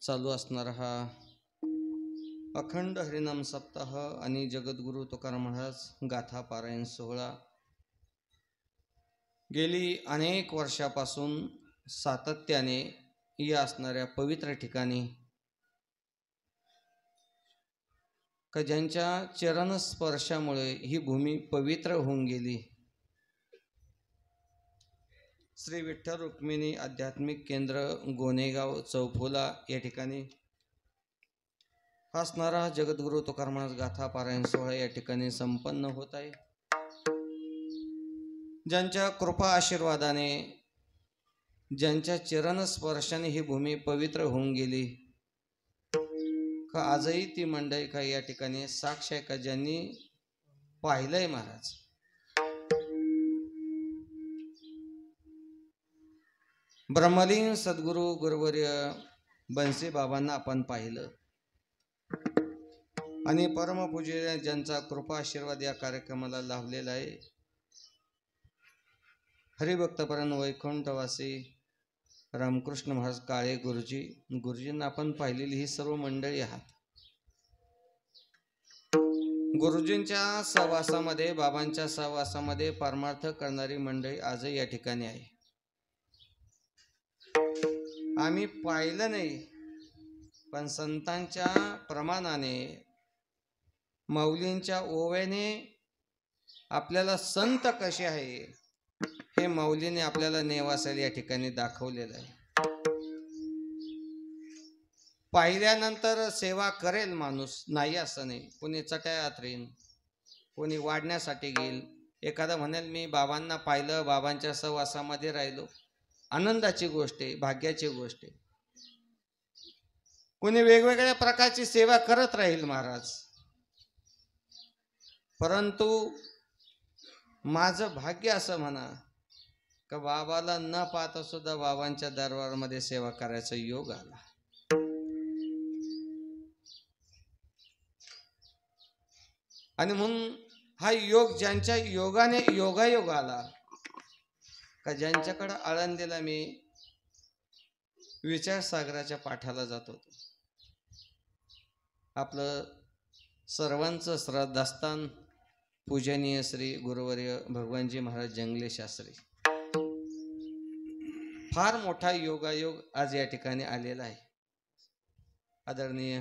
चालू असणारा हा अखंड हरिनाम सप्ताह आणि जगद्गुरु तुकाराम महाराज गाथा पारायण सोहळा गेली अनेक वर्षापासून सातत्याने या असणाऱ्या पवित्र ठिकाणी का ज्यांच्या चरणस्पर्शामुळे ही भूमी पवित्र होऊन गेली, श्री विठ्ठल रुक्मिणी आध्यात्मिक केंद्र गोनेगाव चौफुला या ठिकाणी असणारा जगद्गुरु तुकाराम महाराज गाथा पारायण सोहळा या ठिकाणी संपन्न होत आहे। ज्यांच्या कृपा आशीर्वादाने, ज्यांच्या चरणस्पर्शाने ही भूमी पवित्र होऊन गेली का आजही ती मंडळी का या ठिकाणी साक्ष आहे का ज्यांनी पाहिलंय महाराज। ब्रह्मलीन सद्गुरु गुरुवर्य बनसे बाबांना आपण पाहिलं आणि परमपूज्य ज्यांचा कृपा आशीर्वाद या कार्यक्रमाला लाभलेला आहे, हरिभक्तपरायण वैकुंठवासी रामकृष्ण महाराज काळे गुरुजींना आपण पाहिलेली ही सर्व मंडळी आहात। गुरुजींच्या सहवासामध्ये, बाबांच्या सहवासामध्ये परमार्थ करणारी मंडळी आजही या ठिकाणी आहे। आम्ही पाहिलं नाही, पण संतांच्या प्रमाणाने, माऊलींच्या ओव्याने आपल्याला संत कसे आहे हे माऊलीने आपल्याला नेवासेला या ठिकाणी दाखवलेलं आहे। पाहिल्यानंतर सेवा करेल माणूस, नाही असं नाही। कोणी चटयात राहील, कोणी वाढण्यासाठी घेईल, एखादा म्हणेल मी बाबांना पाहिलं, बाबांच्या सहवासामध्ये राहिलो, आनंदाची गोष्ट आहे, भाग्याची गोष्ट आहे। कोणी वेगवेगळ्या प्रकारची सेवा करत राहील महाराज, परंतु माझं भाग्य असं म्हणा का बाबाला न पाहता सुद्धा बाबांच्या दरबारामध्ये सेवा करायचा योग आला। आणि म्हणून हा योग ज्यांच्या योगाने योगायोग आला का ज्यांच्याकडे आळंदीला मी विचारसागराच्या पाठाला जात होतो, आपलं सर्वांचं श्रद्धास्थान पूजनीय श्री गुरुवर्य भगवानजी महाराज जंगले शास्त्री, फार मोठा योगायोग आज या ठिकाणी आलेला आहे। आदरणीय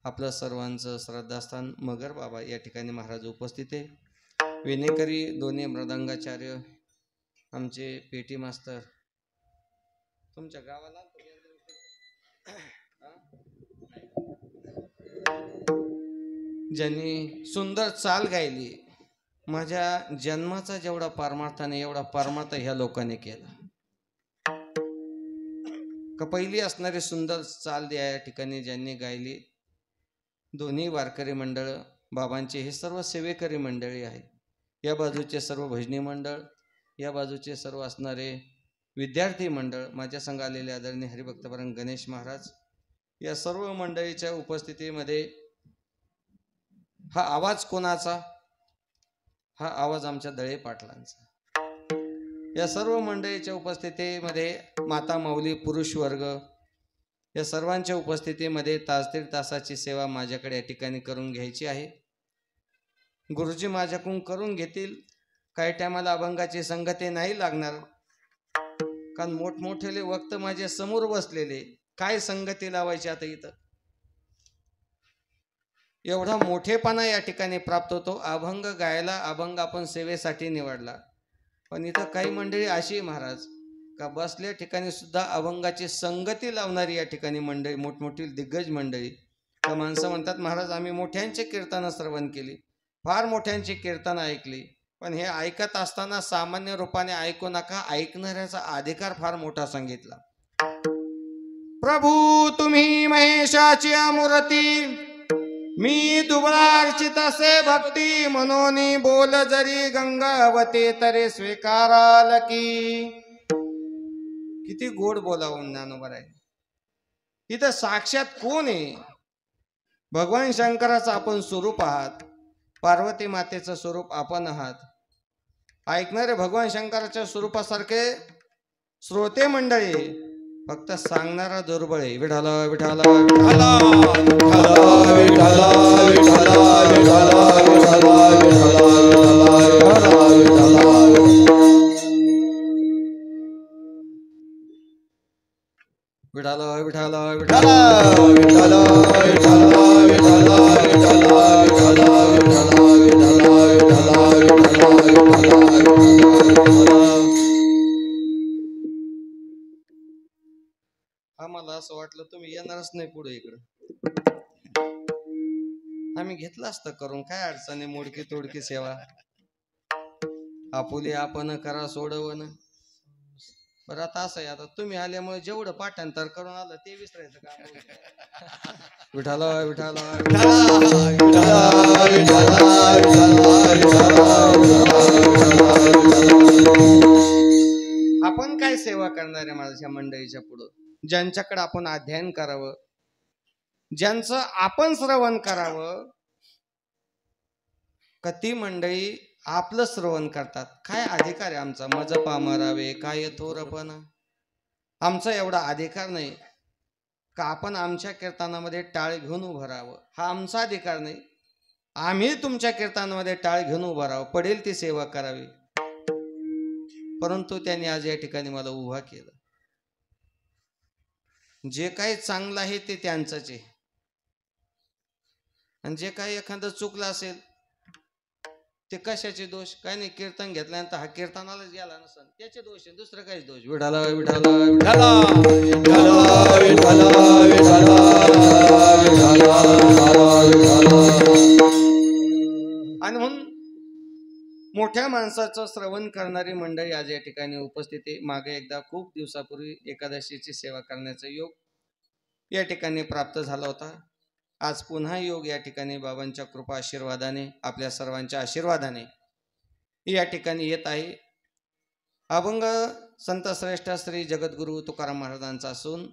आपलं सर्वांचं श्रद्धास्थान मगर बाबा या ठिकाणी महाराज उपस्थित आहे। विनेकरी दोन्ही मृदंगाचार्य, आमचे पेटी मास्तर, तुमच्या गावाला ज्यांनी सुंदर चाल गायली, माझ्या जन्माचा जेवढा परमार्थाने एवढा परमार्थ ह्या लोकांनी केला का पहिली असणारी सुंदर चाल या ठिकाणी ज्यांनी गायली, दोन्ही वारकरी मंडळ बाबांचे हे सर्व सेवेकरी मंडळी आहे। या बाजूचे सर्व भजनी मंडळ, या बाजूचे सर्व असणारे विद्यार्थी मंडळ, माझ्या संघ आलेले आदरणीय हरिभक्तपरायण गणेश महाराज, या सर्व मंडळीच्या उपस्थितीमध्ये हा आवाज कोणाचा? हा आवाज आमच्या दळे पाटलांचा। या सर्व मंडळीच्या उपस्थितीमध्ये माता माऊली पुरुष वर्ग या सर्वांच्या उपस्थितीमध्ये तास दीड तासाची सेवा माझ्याकडे या ठिकाणी करून घ्यायची आहे। गुरुजी माझ्याकडून करून घेतील, काही टायमाला अभंगाची संगती नाही लागणार, कारण मोठमोठेले वक्त माझ्या समोर बसलेले, काय संगती लावायची आता इथं, एवढा मोठेपणा या ठिकाणी प्राप्त होतो। अभंग गायला, अभंग आपण सेवेसाठी निवडला, पण इथं काही मंडळी अशी महाराज का बसल्या ठिकाणी सुद्धा अभंगाची संगती लावणारी या ठिकाणी मंडळी, मोठमोठी दिग्गज मंडळी, तर माणसं म्हणतात महाराज आम्ही मोठ्यांची कीर्तनं श्रवण केली, फार मोठ्यांची कीर्तनं ऐकली, पण हे ऐकत असताना सामान्य रूपाने ऐकू नका, ऐकणाऱ्याचा अधिकार फार मोठा सांगितला। प्रभू तुम्ही महेशाची मूर्ती, मी दुबळार्चित असे भक्ती, म्हणून बोल जरी गंगावते तरी स्वीकाराल की। किती गोड बोलावून ज्ञानोबा आहे। इथं साक्षात कोण आहे? भगवान शंकराचं आपण स्वरूप आहात, पार्वती मातेचं स्वरूप आपण आहात। ऐकणारे भगवान शंकराच्या स्वरूपासारखे श्रोते मंडळी, फक्त सांगणारा दुर्बळ आहे. विठाला विठाला विठाला विठाला विठाला विठाला आम्हाला असं वाटलं तुम्ही येणारच नाही पुढे इकडं. आम्ही घेतलं असतं करून, काय अडचणी मोडकी तोडकी सेवा. आपुले आपण करा सोडवण. बरं आता असं आहे, आता तुम्ही आल्यामुळे जेवढं पाठांतर करून आलं ते विसरायचं काम. विठाला विठाला आपण काय सेवा करणार आहे माझ्या मंडळीच्या पुढं? ज्यांच्याकडे आपण अध्ययन करावं, ज्यांचं आपण श्रवण करावं, का ती मंडळी आपलं श्रवण करतात. काय अधिकार आहे आमचा? मज पामरावे काय थोरपणा. आमचा एवढा अधिकार नाही का आपण आमच्या कीर्तनामध्ये टाळ घेऊन उभं राहावं. हा आमचा अधिकार नाही. आम्ही तुमच्या कीर्तनामध्ये टाळ घेऊन उभं राहावं, पडेल ती सेवा करावी. परंतु त्यांनी आज या ठिकाणी मला उभा केलं. जे काही चांगलं आहे ते त्यांचंच आहे, आणि जे काही एखादं चुकलं असेल ते कशाचे दोष? काय नाही, कीर्तन घेतल्यानंतर हा कीर्तनालाच गेला नसेल त्याचे दोष आहे, दुसरं काहीच दोष. विठाला विठाला विठाला आणि म्हणून मोठ्या माणसाचं श्रवण करणारी मंडळी आज या ठिकाणी उपस्थित आहे. मागे एकदा खूप दिवसापूर्वी एकादशीची सेवा करण्याचा योग या ठिकाणी प्राप्त झाला होता. आज पुन्हा योग या ठिकाणी बाबांच्या कृपा आशीर्वादाने, आपल्या सर्वांच्या आशीर्वादाने या ठिकाणी येत आहे. अभंग संत श्रेष्ठ श्री जगद्गुरु तुकाराम महाराजांचा असून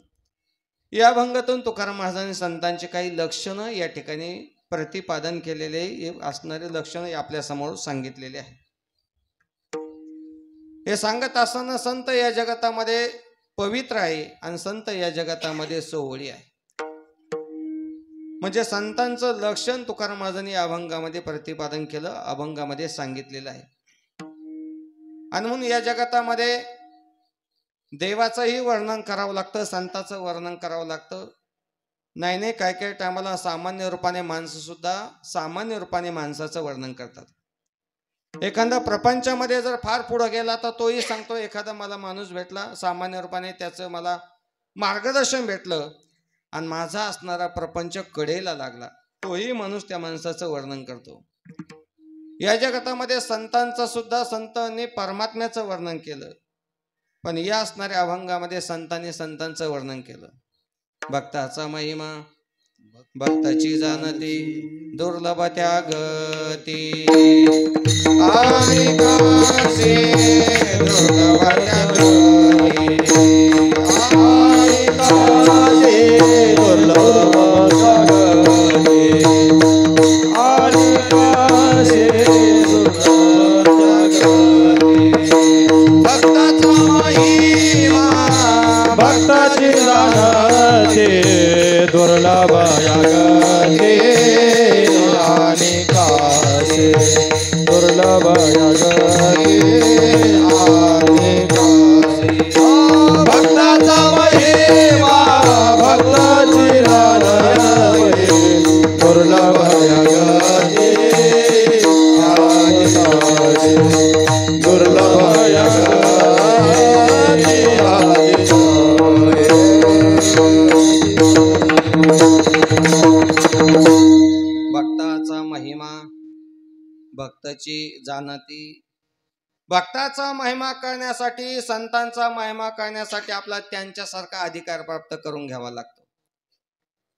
या अभंगातून तुकाराम महाराजांनी संतांची काही लक्षणं या ठिकाणी प्रतिपादन केलेले असणारे लक्षणं आपल्या समोर सांगितलेले आहे. हे सांगत असताना संत या जगतामध्ये पवित्र आहे आणि संत या जगतामध्ये सोवळी आहे. म्हणजे संतांचं लक्षण तुकाराम महाराजांनी अभंगामध्ये प्रतिपादन केलं, अभंगामध्ये सांगितलेलं आहे. आणि म्हणून या जगतामध्ये देवाचंही वर्णन करावं लागतं, संतांचं वर्णन करावं लागतं. नाही काय काय टायमाला सामान्य रूपाने माणसं सुद्धा सामान्य रूपाने माणसाचं वर्णन करतात. एखादा प्रपंचामध्ये जर फार पुढे गेला तर तोही सांगतो, एखादा मला माणूस भेटला सामान्य रूपाने, त्याचं मला मार्गदर्शन भेटलं आणि माझा असणारा प्रपंच कडेला लागला, तोही माणूस त्या माणसाचं वर्णन करतो. या जगतामध्ये संतांचं सुद्धा, संतांनी परमात्म्याचं वर्णन केलं, पण या असणाऱ्या अभंगामध्ये संतांनी संतांचं वर्णन केलं. भक्ताचा महिमा भक्ताची जाणती, दुर्लभ त्यागती आणि कासे दुर्लभ त्यागती आणि कासे दुर्लभ त्यागती आणि कासे दुर्लभ त्यागती. भक्ताचा महिमा भक्ताची जाणती, दुर्लभ यागते आणि कासे दुर्लभ यागते आणि कासे. भक्ताचा महिमा भक्ताची जाणती, दुर्लभ यागते आणि कासे दुर्लभ यागते आणि भक्ताचा महिमा भक्ताची जाणती. भक्ताचा महिमा करण्यासाठी, संतांचा महिमा करण्यासाठी आपला त्यांच्यासारखा अधिकार प्राप्त करून घ्यावा लागतो.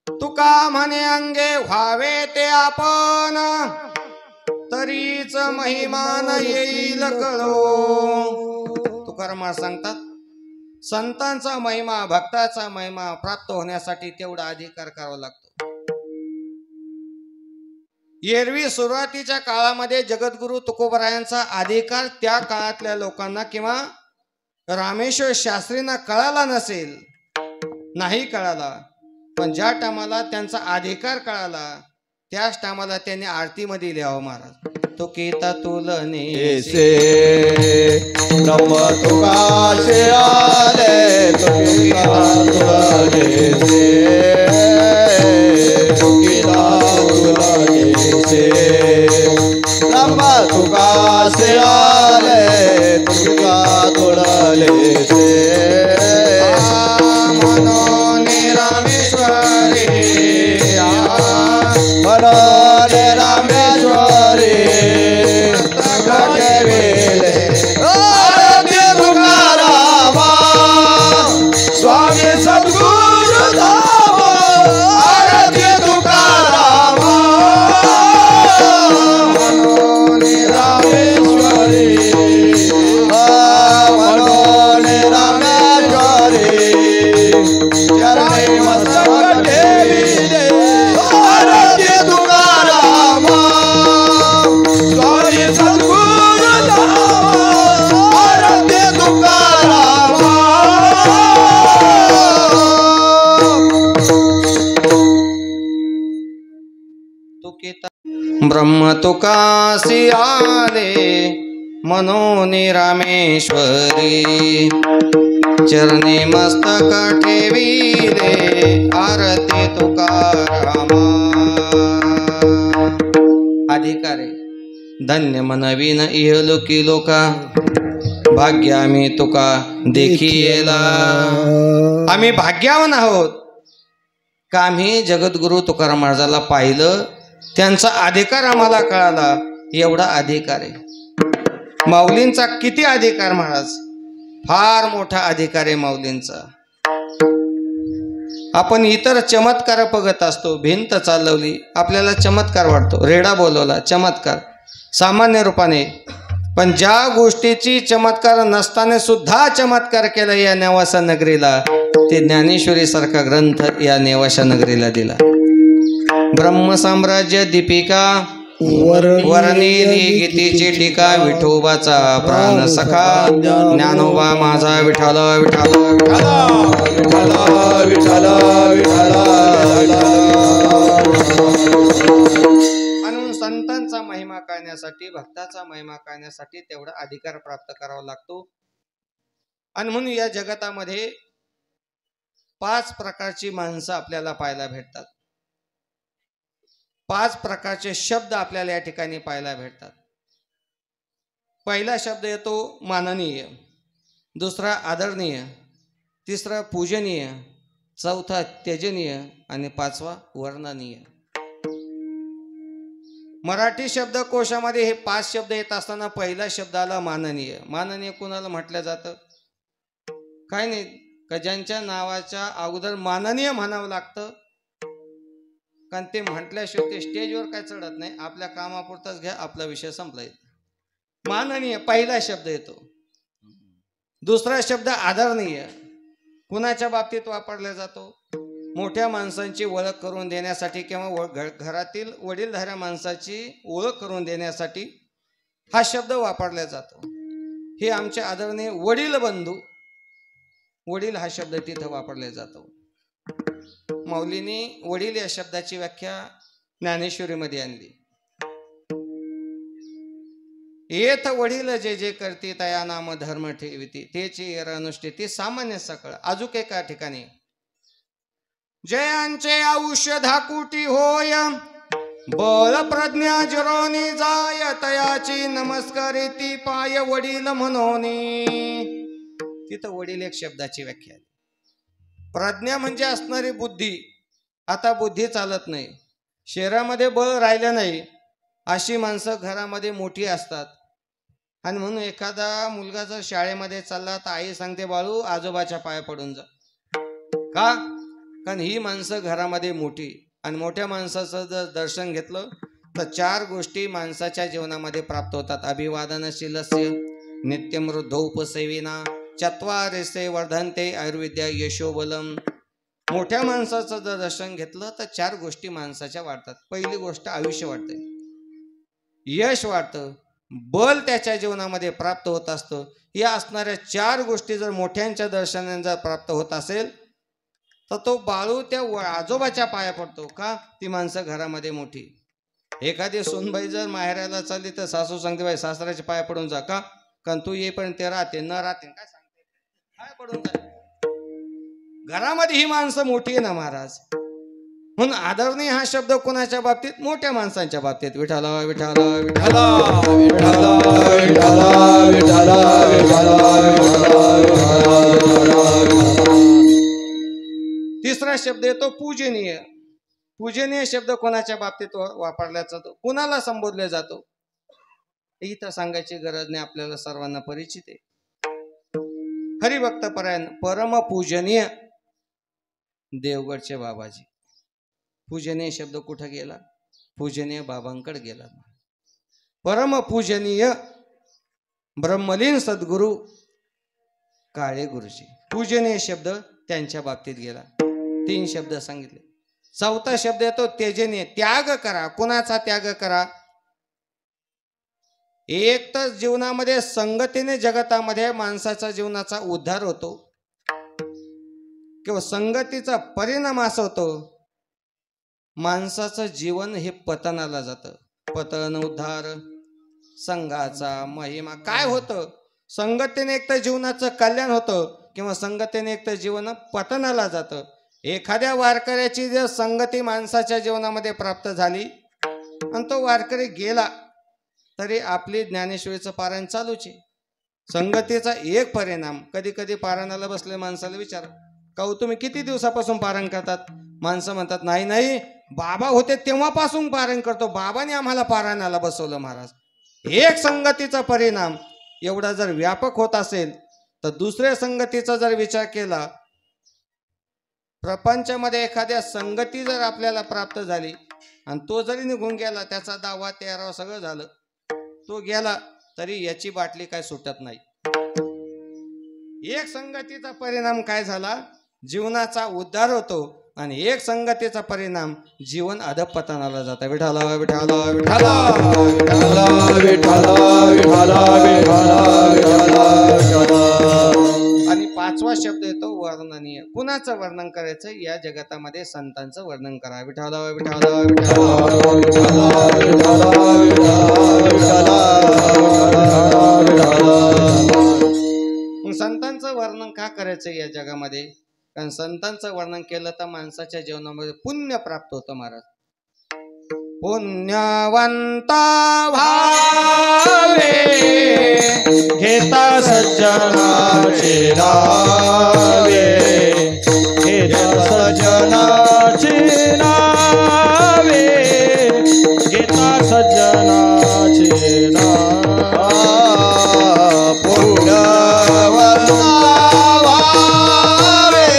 तुका म्हणे अंगे व्हावे ते आपण, तरीच महिमान येईल कळो. तुकाराम महाराज सांगतात, संतांचा महिमा भक्ताचा महिमा प्राप्त होण्यासाठी तेवढा अधिकार करावा लागतो. एरवी सुरुवातीच्या काळामध्ये जगद्गुरु तुकोबरायांचा अधिकार त्या काळातल्या लोकांना किंवा रामेश्वर शास्त्रींना कळाला नसेल, नाही कळाला, पण ज्या टायमाला त्यांचा अधिकार कळाला त्याच टायमाला त्यांनी आरतीमध्ये लिहावं महाराज, तो केता तुलने से ब्रह्म तुकाशे आले, तो केता तुलने से ब्रह्म तुकाशे आले, तुका तुलने से मनोने रामेश्वरी मनोने रामेश्वरी वेले आरती तुकारामा स्वामी सद्गुरु धाम, आरती तुकारामा मनोने रामेश्वरी मनोने रामेश्वरी चरणे मस्तक ठेविले, आरती तुकारामा स्वामी सद्गुरु धाम, आरती तुकारामा तो केता ब्रह्म तुकासी आले, मनोने रामेश्वरी चरणी मस्तक ठेविले, आरती तुकारामा. अधिकारी धन्य मनवीन इहलोकी लोका, भाग्य आम्ही तुका देखी येला. आम्ही भाग्यवान आहोत का आम्ही जगद्गुरु तुकाराम महाराजाला पाहिलं, त्यांचा अधिकार आम्हाला कळाला. एवढा अधिकार आहे माऊलींचा. किती अधिकार महाराज, फार मोठा अधिकार आहे माऊलींचा. आपण इतर चमत्कार बघत असतो, भिंत चालवली आपल्याला चमत्कार वाटतो, रेडा बोलवला चमत्कार सामान्य रूपाने, पण ज्या गोष्टीची चमत्कार नसताना सुद्धा चमत्कार केला या नेवासा नगरीला, ते ज्ञानेश्वरी सारखा ग्रंथ या नेवासा नगरीला दिला. ब्रह्मसाम्राज्य दीपिका वर्णिली गीतेची टीका, विठोबाचा प्राण सखा ज्ञानोबा माझा विठाला विठाला विठाला विठ्ठला विठ्ठला म्हणून संतांचा महिमा कळण्यासाठी, भक्ताचा महिमा कळण्यासाठी तेवढा अधिकार प्राप्त करावा लागतो. आणि म्हणून या जगतामध्ये 5 प्रकारची माणसं आपल्याला पाहायला भेटतात, 5 प्रकारचे शब्द आपल्याला या ठिकाणी पाहायला भेटतात. पहिला शब्द येतो माननीय, दुसरा आदरणीय, तिसरा पूजनीय, चौथा त्यजनीय आणि 5वा वर्णनीय. मराठी शब्दकोशामध्ये हे 5 शब्द येत असताना पहिला शब्द आला माननीय. माननीय कोणाला म्हटलं जातं? काय नाही, का ज्यांच्या नावाच्या अगोदर माननीय म्हणावं लागतं, कारण ते म्हटल्याशिवाय ते स्टेजवर काय चढत नाही. आपल्या कामापुरताच घ्या, आपला विषय संपला. माननीय पहिला शब्द येतो. दुसरा शब्द आदरणीय, कुणाच्या बाबतीत वापरला जातो? मोठ्या माणसांची ओळख करून देण्यासाठी किंवा घरातील वडीलधाऱ्या माणसाची ओळख करून देण्यासाठी हा शब्द वापरला जातो. हे आमचे आदरणीय वडील बंधू, वडील हा शब्द तिथं वापरला जातो. माऊलींनी वडील या शब्दाची व्याख्या ज्ञानेश्वरीमध्ये आणली. येथ वडील जे जे करती तया नाम धर्म ठेविती, तेची अनुष्ठिती सामान्य सकळ. अजूक एका ठिकाणी जयांचे औषध कुटी होय, बळ प्रज्ञा जिरोनी जाय, तयाची नमस्कारिती पाय वडील म्हणोनी. तिथं वडील एक शब्दाची व्याख्या आहे. प्रज्ञा म्हणजे असणारी बुद्धी. आता बुद्धी चालत नाही, शहरामध्ये बळ राहिलं नाही, अशी माणसं घरामध्ये मोठी असतात. आणि म्हणून एखादा मुलगा जर शाळेमध्ये चालला तर आई सांगते, बाळू आजोबाच्या पाया पडून जा. का? कारण ही माणसं घरामध्ये मोठी. आणि मोठ्या माणसाचं जर दर्शन घेतलं तर 4 गोष्टी माणसाच्या जीवनामध्ये प्राप्त होतात. अभिवादनशीलस्य नित्यमृद्धोपसेविना, चत्वारेसे वर्धन्ते आयुर्विद्या यशोबलम. मोठ्या माणसाचं जर दर्शन घेतलं तर 4 गोष्टी माणसाच्या वाढतात. पहिली गोष्ट आयुष्य वाढते, यश वाढतं, बल त्याच्या जीवनामध्ये प्राप्त होत असतं. या असणाऱ्या 4 गोष्टी जर मोठ्यांच्या दर्शनाने जर प्राप्त होत असेल तर तो बाळू त्या आजोबाच्या पाया पडतो. का? ती माणसं घरामध्ये मोठी. एखादी सोनबाई जर माहेराला चालली तर सासू सांगते बाई सासऱ्याच्या पाया पडून जा. का? कारण तू येईपर्यंत ते राहते न राहते काय सांगते पाया पडून जा. घरामध्ये ही माणसं मोठी आहे ना महाराज. म्हणून आदरणीय हा शब्द कोणाच्या बाबतीत? मोठ्या माणसांच्या बाबतीत. विठाला विठाला विठाला विठाला विठाला विठाला विठाला. तिसरा शब्द येतो पूजनीय. पूजनीय शब्द कोणाच्या बाबतीत वापरला जातो? कुणाला संबोधले जातो? इथं सांगायची गरज नाही, आपल्याला सर्वांना परिचित आहे. हरिभक्त परायण परम पूजनीय देवगडचे बाबाजी. पूजनीय शब्द कुठं गेला? पूजनीय बाबांकडे गेला. परम पूजनीय ब्रह्मलीन सद्गुरु काळे गुरुजी. पूजनीय शब्द त्यांच्या बाबतीत गेला. 3 शब्द सांगितले. चौथा शब्द येतो तेजनीय. त्याग करा. कुणाचा त्याग करा? एक तर जीवनामध्ये संगतीने जगतामध्ये माणसाच्या जीवनाचा उद्धार होतो किंवा संगतीचा परिणाम असा होतो माणसाचं जीवन हे पतनाला जातं. पतन उद्धार संघाचा महिमा. काय होतं? संगतीने एक तर जीवनाचं कल्याण होतं किंवा संगतीने एक तर जीवन पतनाला जातं. एखाद्या वारकऱ्याची जर संगती माणसाच्या जीवनामध्ये प्राप्त झाली आणि तो वारकरी गेला तरी आपली ज्ञानेश्वरीचं पारायण चालूच आहे. संगतीचा एक परिणाम. कधी कधी पारायणाला बसले माणसाला विचार, का हो तुम्ही किती दिवसापासून पारायण करतात? माणसं म्हणतात नाही नाही बाबा होते तेव्हापासून पारायण करतो, बाबाने आम्हाला पारायणाला बसवलं महाराज. एक संगतीचा परिणाम एवढा जर व्यापक होत असेल तर दुसऱ्या संगतीचा जर विचार केला, प्रपंचामध्ये एखाद्या संगती जर आपल्याला प्राप्त झाली आणि तो जरी निघून गेला, त्याचा 10वा 13वा सगळं झालं, तो गेला तरी याची बाटली काय सुटत नाही. एक संगतीचा परिणाम काय झाला? जीवनाचा उद्धार होतो आणि एक संगतीचा परिणाम जीवन अधपतनाला जातं. विठाला विठाला विठाला विठाला विठाला विठाला विठाला. आणि 5वा शब्द येतो वर्णनीय. कुणाचं वर्णन करायचं? या जगतामध्ये संतांचं वर्णन करा. विठाला विठाला संतांचं वर्णन का करायचं या जगामध्ये? कारण संतांचं वर्णन केलं तर माणसाच्या जीवनामध्ये पुण्य प्राप्त होतं महाराज. पुण्यवंता भावे घेता सज्जनाचे नावे, घेता सज्जनाचे नावे, घेता सज्जनाचे नावे. पुण्यवंता भावे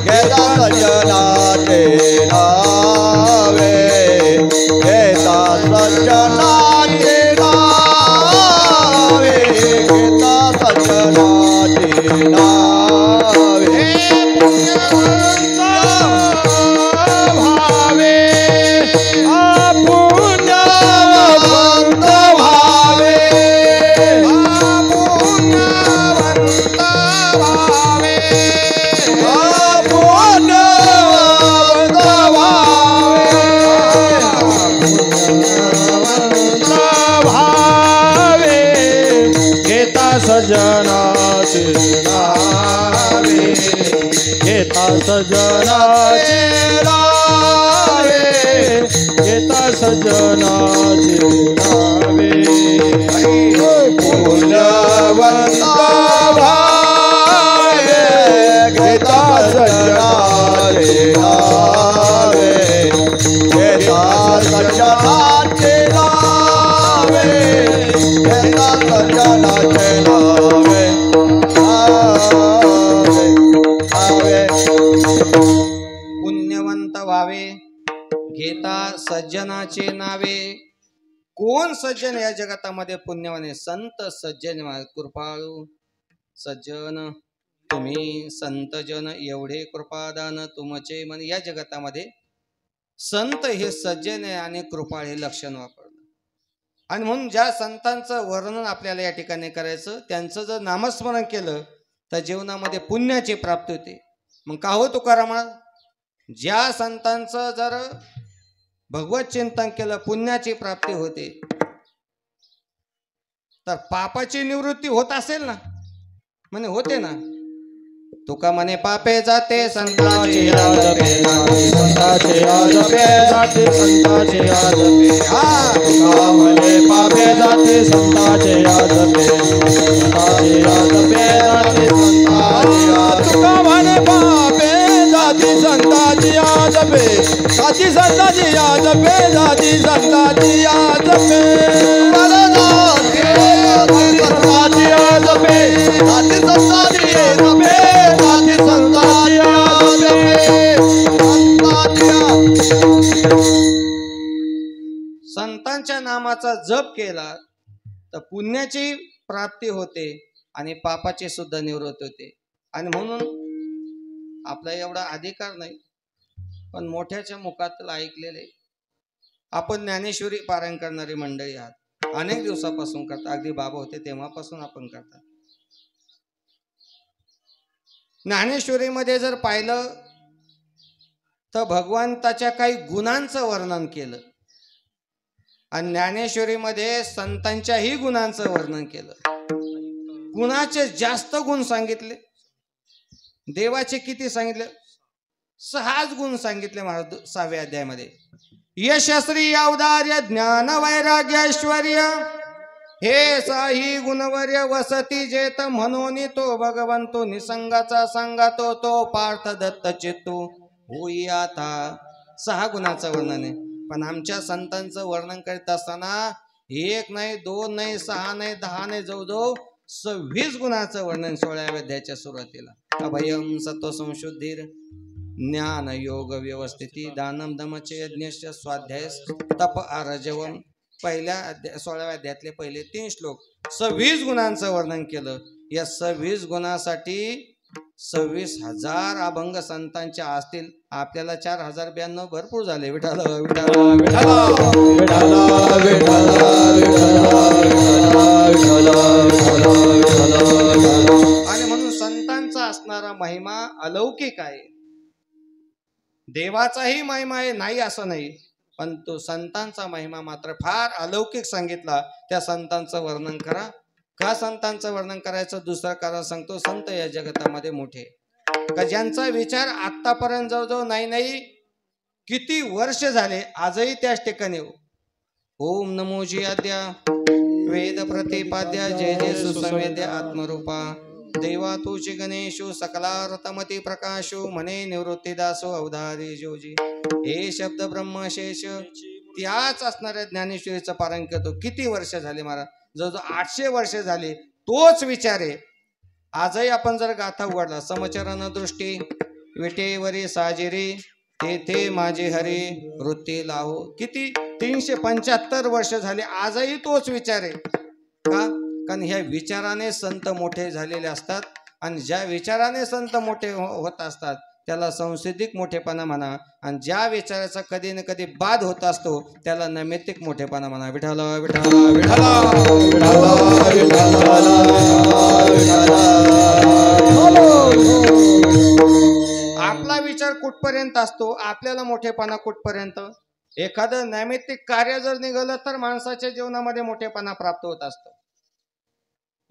घेता सज्जनाचे नावे, घेता सज्जनाचे नावे, घेता सज्जनाचे नावे. पुण्यवंता भावे पुण्यवंत भावे, पुण्यवंत भावे, पुण्यवंत भावे, घेता सज्जनाचे नावे, घेता सज्जनाचे नावे, घेता सज्जनाचे नावे. पुण्यवंत भावे घेता सज्जनाचे नावे, घेता सज्जनाचे नावे, घेता सज्जनाचे नावे. पुण्यवंत व्हावे, घेता सज्जनाचे नावे. कोण सज्जन या जगतामध्ये पुण्यवान आहे? संत सज्जन, कृपाळू सज्जन तुम्ही संत जन, एवढे कृपादान तुमचे मन. या जगतामध्ये संत हे सज्जन आहे आणि कृपाळ हे लक्षण वापरलं. आणि म्हणून ज्या संतांचं वर्णन आपल्याला या ठिकाणी करायचं, त्यांचं जर नामस्मरण केलं तर जीवनामध्ये पुण्याची प्राप्ती होते. मग का हो तुकाराम, ज्या संतांचं जर भगवत चिंतन केलं पुण्याची प्राप्ती होते, तर पापाची निवृत्ती होत असेल ना? म्हणे होते ना. तुका म्हणे पापे जाते संतांची याद पे, संतांची याद पे जाते, संतांची याद पे. हा तुका म्हणे पापे जाते संतांची याद पे, संतांची याद पे जाते, संतांची याद. तुका म्हणे पापे जाते संतांची याद पे, जाती संतांची याद पे, जाती संतांची याद पे. संतांची याद पे, जाती संतांची याद पे, जाती संतांची याद पे. संतांच्या नामाचा जप केला तर पुण्याची प्राप्ती होते आणि पापाची सुद्धा निवृत्ती होते. आणि म्हणून आपला एवढा अधिकार नाही, पण मोठ्याच्या मुखातील ऐकलेले. आपण ज्ञानेश्वरी पारायण करणारी मंडळी आहात, अनेक दिवसापासून करता, अगदी बाबा होते तेव्हापासून आपण करता. ज्ञानेश्वरीमध्ये जर पाहिलं तर भगवंताच्या काही गुणांचं वर्णन केलं आणि ज्ञानेश्वरीमध्ये संतांच्याही गुणांचं वर्णन केलं. गुणाचे जास्त गुण सांगितले, देवाचे किती सांगितले? 6 गुण सांगितले महाराज 6व्या अध्यायामध्ये. यशस्वी औदार्य ज्ञान वैराग्य ऐश्वर्य हे 6 गुणवर्य वसती जेत, म्हणून तो भगवंतो निसंगाचा सांगातो, तो पार्थ दत्त चित्तू होई आता. 6 गुणाचं वर्णन आहे. पण आमच्या संतांचं वर्णन करीत असताना 1 नाही, 2 नाही, 6 नाही, 10 नाही, जवळजवळ 26 गुणाचं वर्णन 16व्या अध्यायाच्या सुरुवातीला. अभयम सत्व संशुद्धीर ज्ञान योग व्यवस्थिती दानम दमच यज्ञ स्वाध्याय तप आरजवम. पहिल्या 16व्या अध्यायातले पहिले 3 श्लोक 26 गुणांचं वर्णन केलं. या 26 गुणासाठी 26,000 अभंग संतांच्या असतील. आपल्याला 4,092 भरपूर झाले. विठाला विठाला विठाला विठाला विठाला विठाला. आणि म्हणून संतांचा असणारा महिमा अलौकिक आहे. देवाचाही महिमा आहे, नाही असं नाही, पण तो संतांचा महिमा मात्र फार अलौकिक सांगितला. त्या संतांचं वर्णन करा. का संतांचं वर्णन करायचं? दुसरं कारण सांगतो. संत या जगतामध्ये मोठे का ज्यांचा विचार आतापर्यंत जवळजवळ नाही किती वर्ष झाले आजही त्याच ठिकाणी. ओम नमोजी आद्या वेद प्रतिपाद्या जय जय सुसंवेद्य आत्मरूपा देवा तुझी गणेशो सकलारतमती प्रकाशो म्हणे निवृत्तीदासो अवधारी जोजी. हे शब्द ब्रह्मशेष त्याच असणाऱ्या ज्ञानेश्वरीचं पारायण करतो. किती वर्ष झाले महाराज? जवळजवळ 800 वर्ष झाले. तोच विचार आहे आजही. आपण जर गाथा उघडला, समचरण दृष्टी विटेवरी साजिरी तेथे माझे हरी वृत्ती लाहो. किती 375 वर्ष झाले, आजही तोच विचार आहे. का? कारण ह्या विचाराने संत मोठे झालेले असतात. आणि ज्या विचाराने संत मोठे होत असतात त्याला संसिद्धिक मोठेपणा म्हणा, आणि ज्या विचाराचा कधी ना कधी बाद होत असतो त्याला नैमित्तिक मोठेपणा म्हणा. विठाला विठाला विठाला आपला विचार कुठपर्यंत असतो, आपल्याला मोठेपणा कुठपर्यंत. एखादं नैमित्तिक कार्य जर निघालं तर माणसाच्या जीवनामध्ये मोठेपणा प्राप्त होत असतो.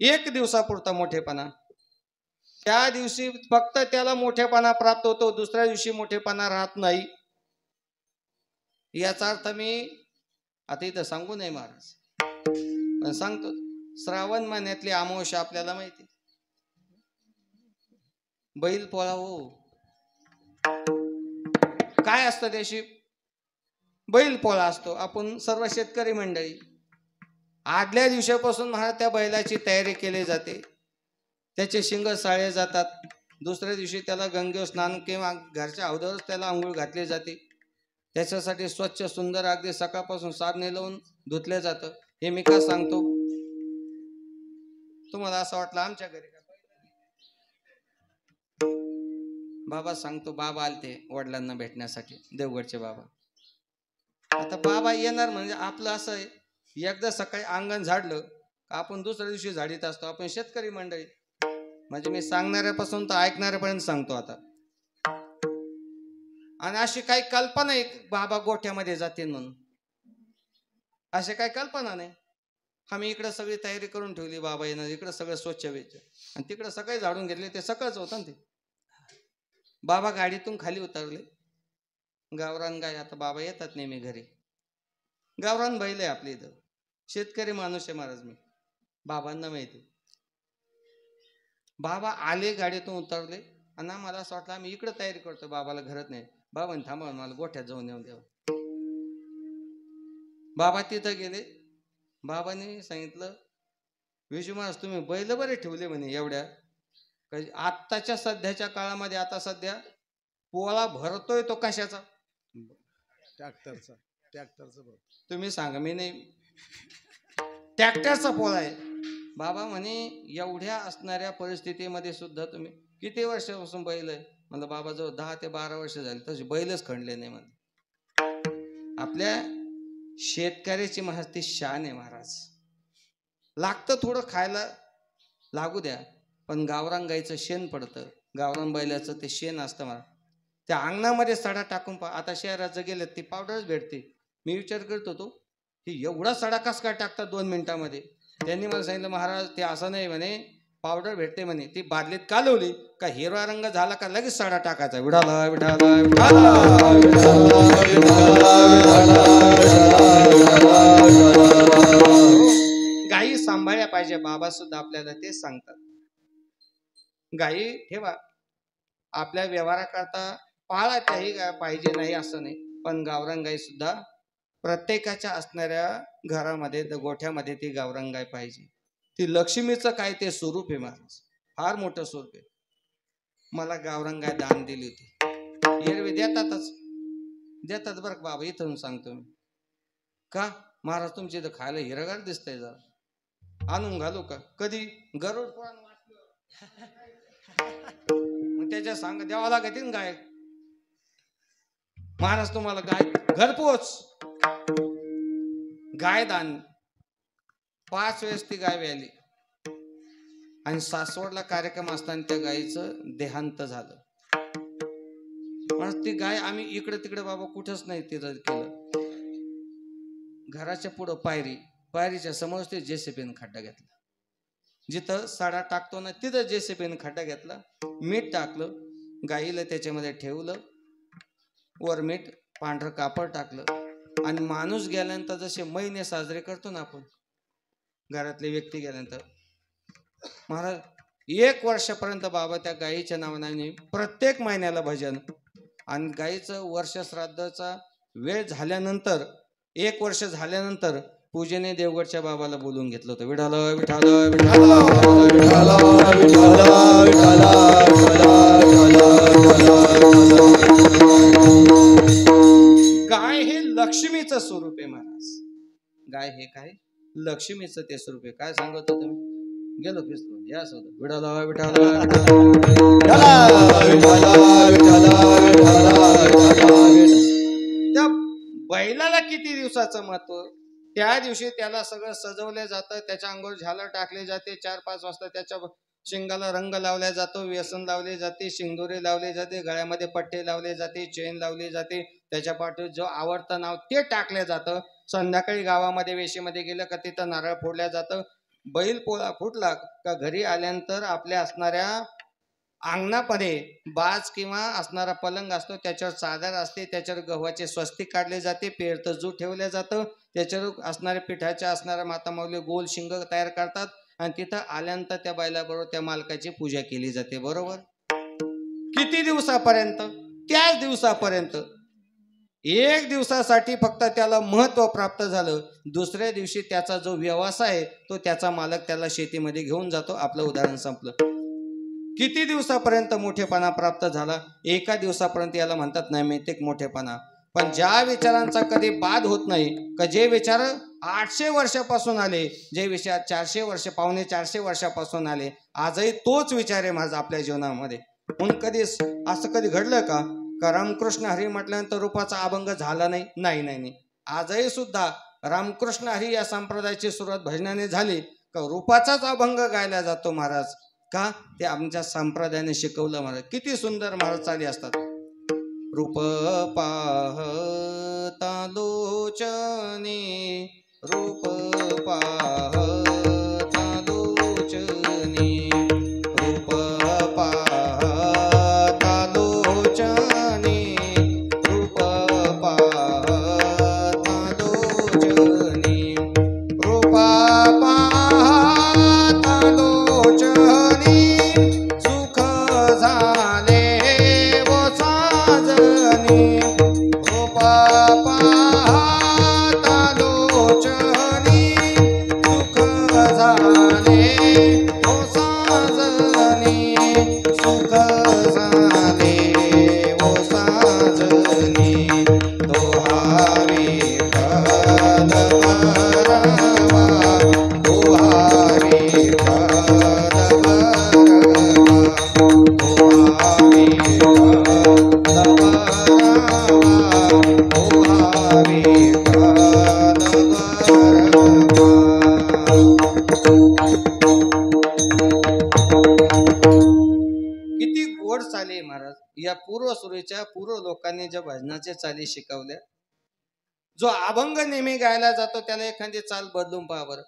1 दिवसापुरता मोठेपणा, त्या दिवशी फक्त त्याला मोठेपणा प्राप्त होतो, दुसऱ्या दिवशी मोठेपणा राहत नाही. याचा अर्थ मी आता इथं सांगू नये महाराज, पण सांगतो. श्रावण महिन्यातली अमावस्या आपल्याला माहिती. बैल पोळा हो, काय असतं त्याशी? बैल पोळा असतो. आपण सर्व शेतकरी मंडळी आदल्या दिवसापासून महाराज त्या बैलाची तयारी केली जाते. त्याचे शिंग साळे जातात. दुसऱ्या दिवशी त्याला गंगेवर स्नान किंवा घरच्या अवधावरच त्याला आंघोळ घातली जाते. त्याच्यासाठी स्वच्छ सुंदर अगदी सकाळपासून साबण लावून धुतले जातं. हे मी का सांगतो? तुम्हाला असं वाटलं आमच्या घरी का बाबा? सांगतो, बाबा आलते वडिलांना भेटण्यासाठी, देवगडचे बाबा. आता बाबा येणार म्हणजे आपलं असं आहे, एकदा सकाळी अंगण झाडलं का आपण दुसऱ्या दिवशी झाडीत असतो. आपण शेतकरी मंडळी, म्हणजे मी सांगणाऱ्यापासून तर ऐकणाऱ्यापर्यंत सांगतो. आता आणि अशी काही कल्पना आहे बाबा गोठ्यामध्ये जातील म्हणून, अशी काही कल्पना नाही. आम्ही इकडे सगळी तयारी करून ठेवली, बाबा येणार, इकडे सगळं स्वच्छ व्हायचं आणि तिकडे सकाळी झाडून घेतले, ते सकाळच होतं ना ते. बाबा गाडीतून खाली उतरले. गावरान गाय, आता बाबा येतात नेहमी घरी, गावरान बैल आहे आपल्या इथं, शेतकरी माणूस आहे महाराज मी, बाबांना माहिती. बाबा आले, गाडीतून उतरले आणि मला असं वाटलं आम्ही इकडे तयारी करतो, बाबाला घरात नाही. बाबा थांबा, मला गोठ्यात जाऊन येऊन द्यावं. बाबा तिथं गेले. बाबांनी सांगितलं, विजू महाराज तुम्ही बैल बरे ठेवले म्हणे एवढ्या. आत्ताच्या सध्याच्या काळामध्ये आता सध्या पोळा भरतोय तो कशाचा? ट्रॅक्टरचा तुम्ही सांगा, मी नाही, ट्रॅक्टरचा पोळा आहे. बाबा म्हणे एवढ्या असणाऱ्या परिस्थितीमध्ये सुद्धा तुम्ही किती वर्षापासून बैल आहे? म्हणलं बाबा जवळ 10 ते 12 वर्ष झाली, तसे बैलच खणले नाही. म्हणलं आपल्या शेतकऱ्याची महाराज ती शान आहे महाराज. लागतं थोडं खायला लागू द्या, पण गावरान गाईचं शेण पडतं, गावरान बैलाचं ते शेण असतं महाराज. त्या अंगणामध्ये सडा टाकून आता शहराचं गेलं ती पावडरच भेटते. मी विचार करत होतो की एवढा सडा कस काय टाकतात 2 मिनिटामध्ये. त्यांनी मला सांगितलं महाराज ते असं नाही म्हणे, पावडर भेटते म्हणे, ती बादलीत कालवली का हिरवा रंग झाला का लगेच सडा टाकायचा. विठाला विठाला विठाला. गायी सांभाळल्या पाहिजे, बाबा सुद्धा आपल्याला तेच सांगतात. गायी ठेवा, आपल्या व्यवहाराकरता पाळा, त्याही पाहिजे नाही असं नाही, पण गावरान गाय सुद्धा प्रत्येकाच्या असणाऱ्या घरामध्ये गोठ्यामध्ये ती गावरान गाय पाहिजे. ती लक्ष्मीचं काय ते स्वरूप आहे महाराज, फार मोठं स्वरूप आहे. मला गावरान गाय दान दिली होती. एरवी देतात बरं का बाबा, इथून सांगतो मी. का महाराज तुमच्या इथं खायला हिरगार दिसतंय, जरा आणून घालू का? कधी गरुड पुराण वाचलं मग त्याच्या सांग द्यावा लागते ना गाय. महाराज तुम्हाला गाय घरपोच गाय दान. 5 वेळेस ती गाय व्याली आणि सासवडला कार्यक्रम असताना त्या गायीचं देहांत झालं. ती गाय आम्ही इकडे तिकडे बाबा कुठंच नाही तिथं केलं. घराच्या पुढं पायरीच्या समोर ते जेसीबीने खड्डा घेतला. जिथं सडा टाकतो ना तिथं जेसीबीने खड्डा घेतला, मीठ टाकलं, गाईला त्याच्यामध्ये ठेवलं, वर मीठ पांढरं कापड टाकलं आणि माणूस गेल्यानंतर जसे महिने साजरे करतो ना आपण, घरातले व्यक्ती गेल्यानंतर, महाराज 1 वर्षापर्यंत बाबा त्या गायीच्या नावाने प्रत्येक महिन्याला भजन. आणि गायीचं वर्ष श्राद्धचा वेळ झाल्यानंतर 1 वर्ष झाल्यानंतर पूजेने देवगडच्या बाबाला बोलून घेतलं होतं. विठाला विठाला विठाला विठाला विठाला विठाला. गाय हे लक्ष्मीचं स्वरूप आहे महाराज. गाय हे काय लक्ष्मीचं ते स्वरूप आहे. काय सांगत होतो तुम्ही? गेलो फिरतो या असं होतं. विठाला विठाला त्या बैलाला किती दिवसाचं महत्व. त्या दिवशी त्याला सगळं सजवलं जातं, त्याच्या अंगावर झालर टाकले जाते, 4-5 वाजता त्याच्या शिंगाला रंग लावला जातो, व्यसन लावले जाते, शिंगोरे लावले जाते, गळ्यामध्ये पट्टे लावले जाते, चेन लावली जाते, त्याच्या पाठीवर जो आवडतं नाव ते टाकलं जातं. संध्याकाळी गावामध्ये वेशीमध्ये गेलं का तिथं नारळ फोडल्या जातं. बैल पोळा फुटला का घरी आल्यानंतर आपल्या असणाऱ्या अंगणामध्ये बाज किंवा असणारा पलंग असतो, त्याच्यावर चादर असते, त्याच्यावर गव्हाचे स्वस्तिक काढले जाते, पेरतजू ठेवलं जातं, त्याच्यावर असणाऱ्या पिठाच्या असणाऱ्या माता माऊली गोल शिंग तयार करतात आणि तिथं आल्यानंतर त्या बैलाबरोबर त्या मालकाची पूजा केली जाते. बरोबर. किती दिवसापर्यंत? त्याच दिवसापर्यंत. 1 दिवसासाठी फक्त त्याला महत्व प्राप्त झालं. दुसऱ्या दिवशी त्याचा जो व्यवसाय आहे तो त्याचा मालक त्याला शेतीमध्ये घेऊन जातो. आपलं उदाहरण संपलं. किती दिवसापर्यंत मोठेपणा प्राप्त झाला? 1 दिवसापर्यंत याला म्हणतात नैमित्तिक मोठेपणा. पण ज्या विचारांचा कधी बाद होत नाही, का जे विचार 800 वर्षापासून आले, जे विचार 400 वर्ष, 450 वर्षापासून आले, आजही तोच विचार आहे माझा आपल्या जीवनामध्ये. म्हणून कधी असं कधी घडलं का रामकृष्ण हरी म्हटल्यानंतर रूपाचा अभंग झाला नाही? नाही नाही नाही. आजही सुद्धा रामकृष्ण हरी या संप्रदायाची सुरुवात भजनाने झाली का रूपाचाच अभंग गायला जातो महाराज. का? ते आमच्या संप्रदायाने शिकवलं महाराज. किती सुंदर महाराज चाली असतात. रूप पाहता लोचनी, रूप पाहता लोचनी, रूप पाहता लोचनी, रूप पाहता लोचनी, रूप पाहता लोचनी, सुख झाले वो साजनी, रूप पाहता लोचनी, सुख झाले वो साजनी, सुख झाले वो साजनी, दोहावी पद भरावा, दोहावी पद भरावा, दोहावी पद भरावा, दोहावी पद भरावा. किती गोड चाली आहे महाराज. या पूर्वसुरीच्या पूर्व लोकांनी ज्या भजनाचे चाली शिकवल्या, जो अभंग नेहमी गायला जातो त्याला एखादी चाल बदलून पहा बरं.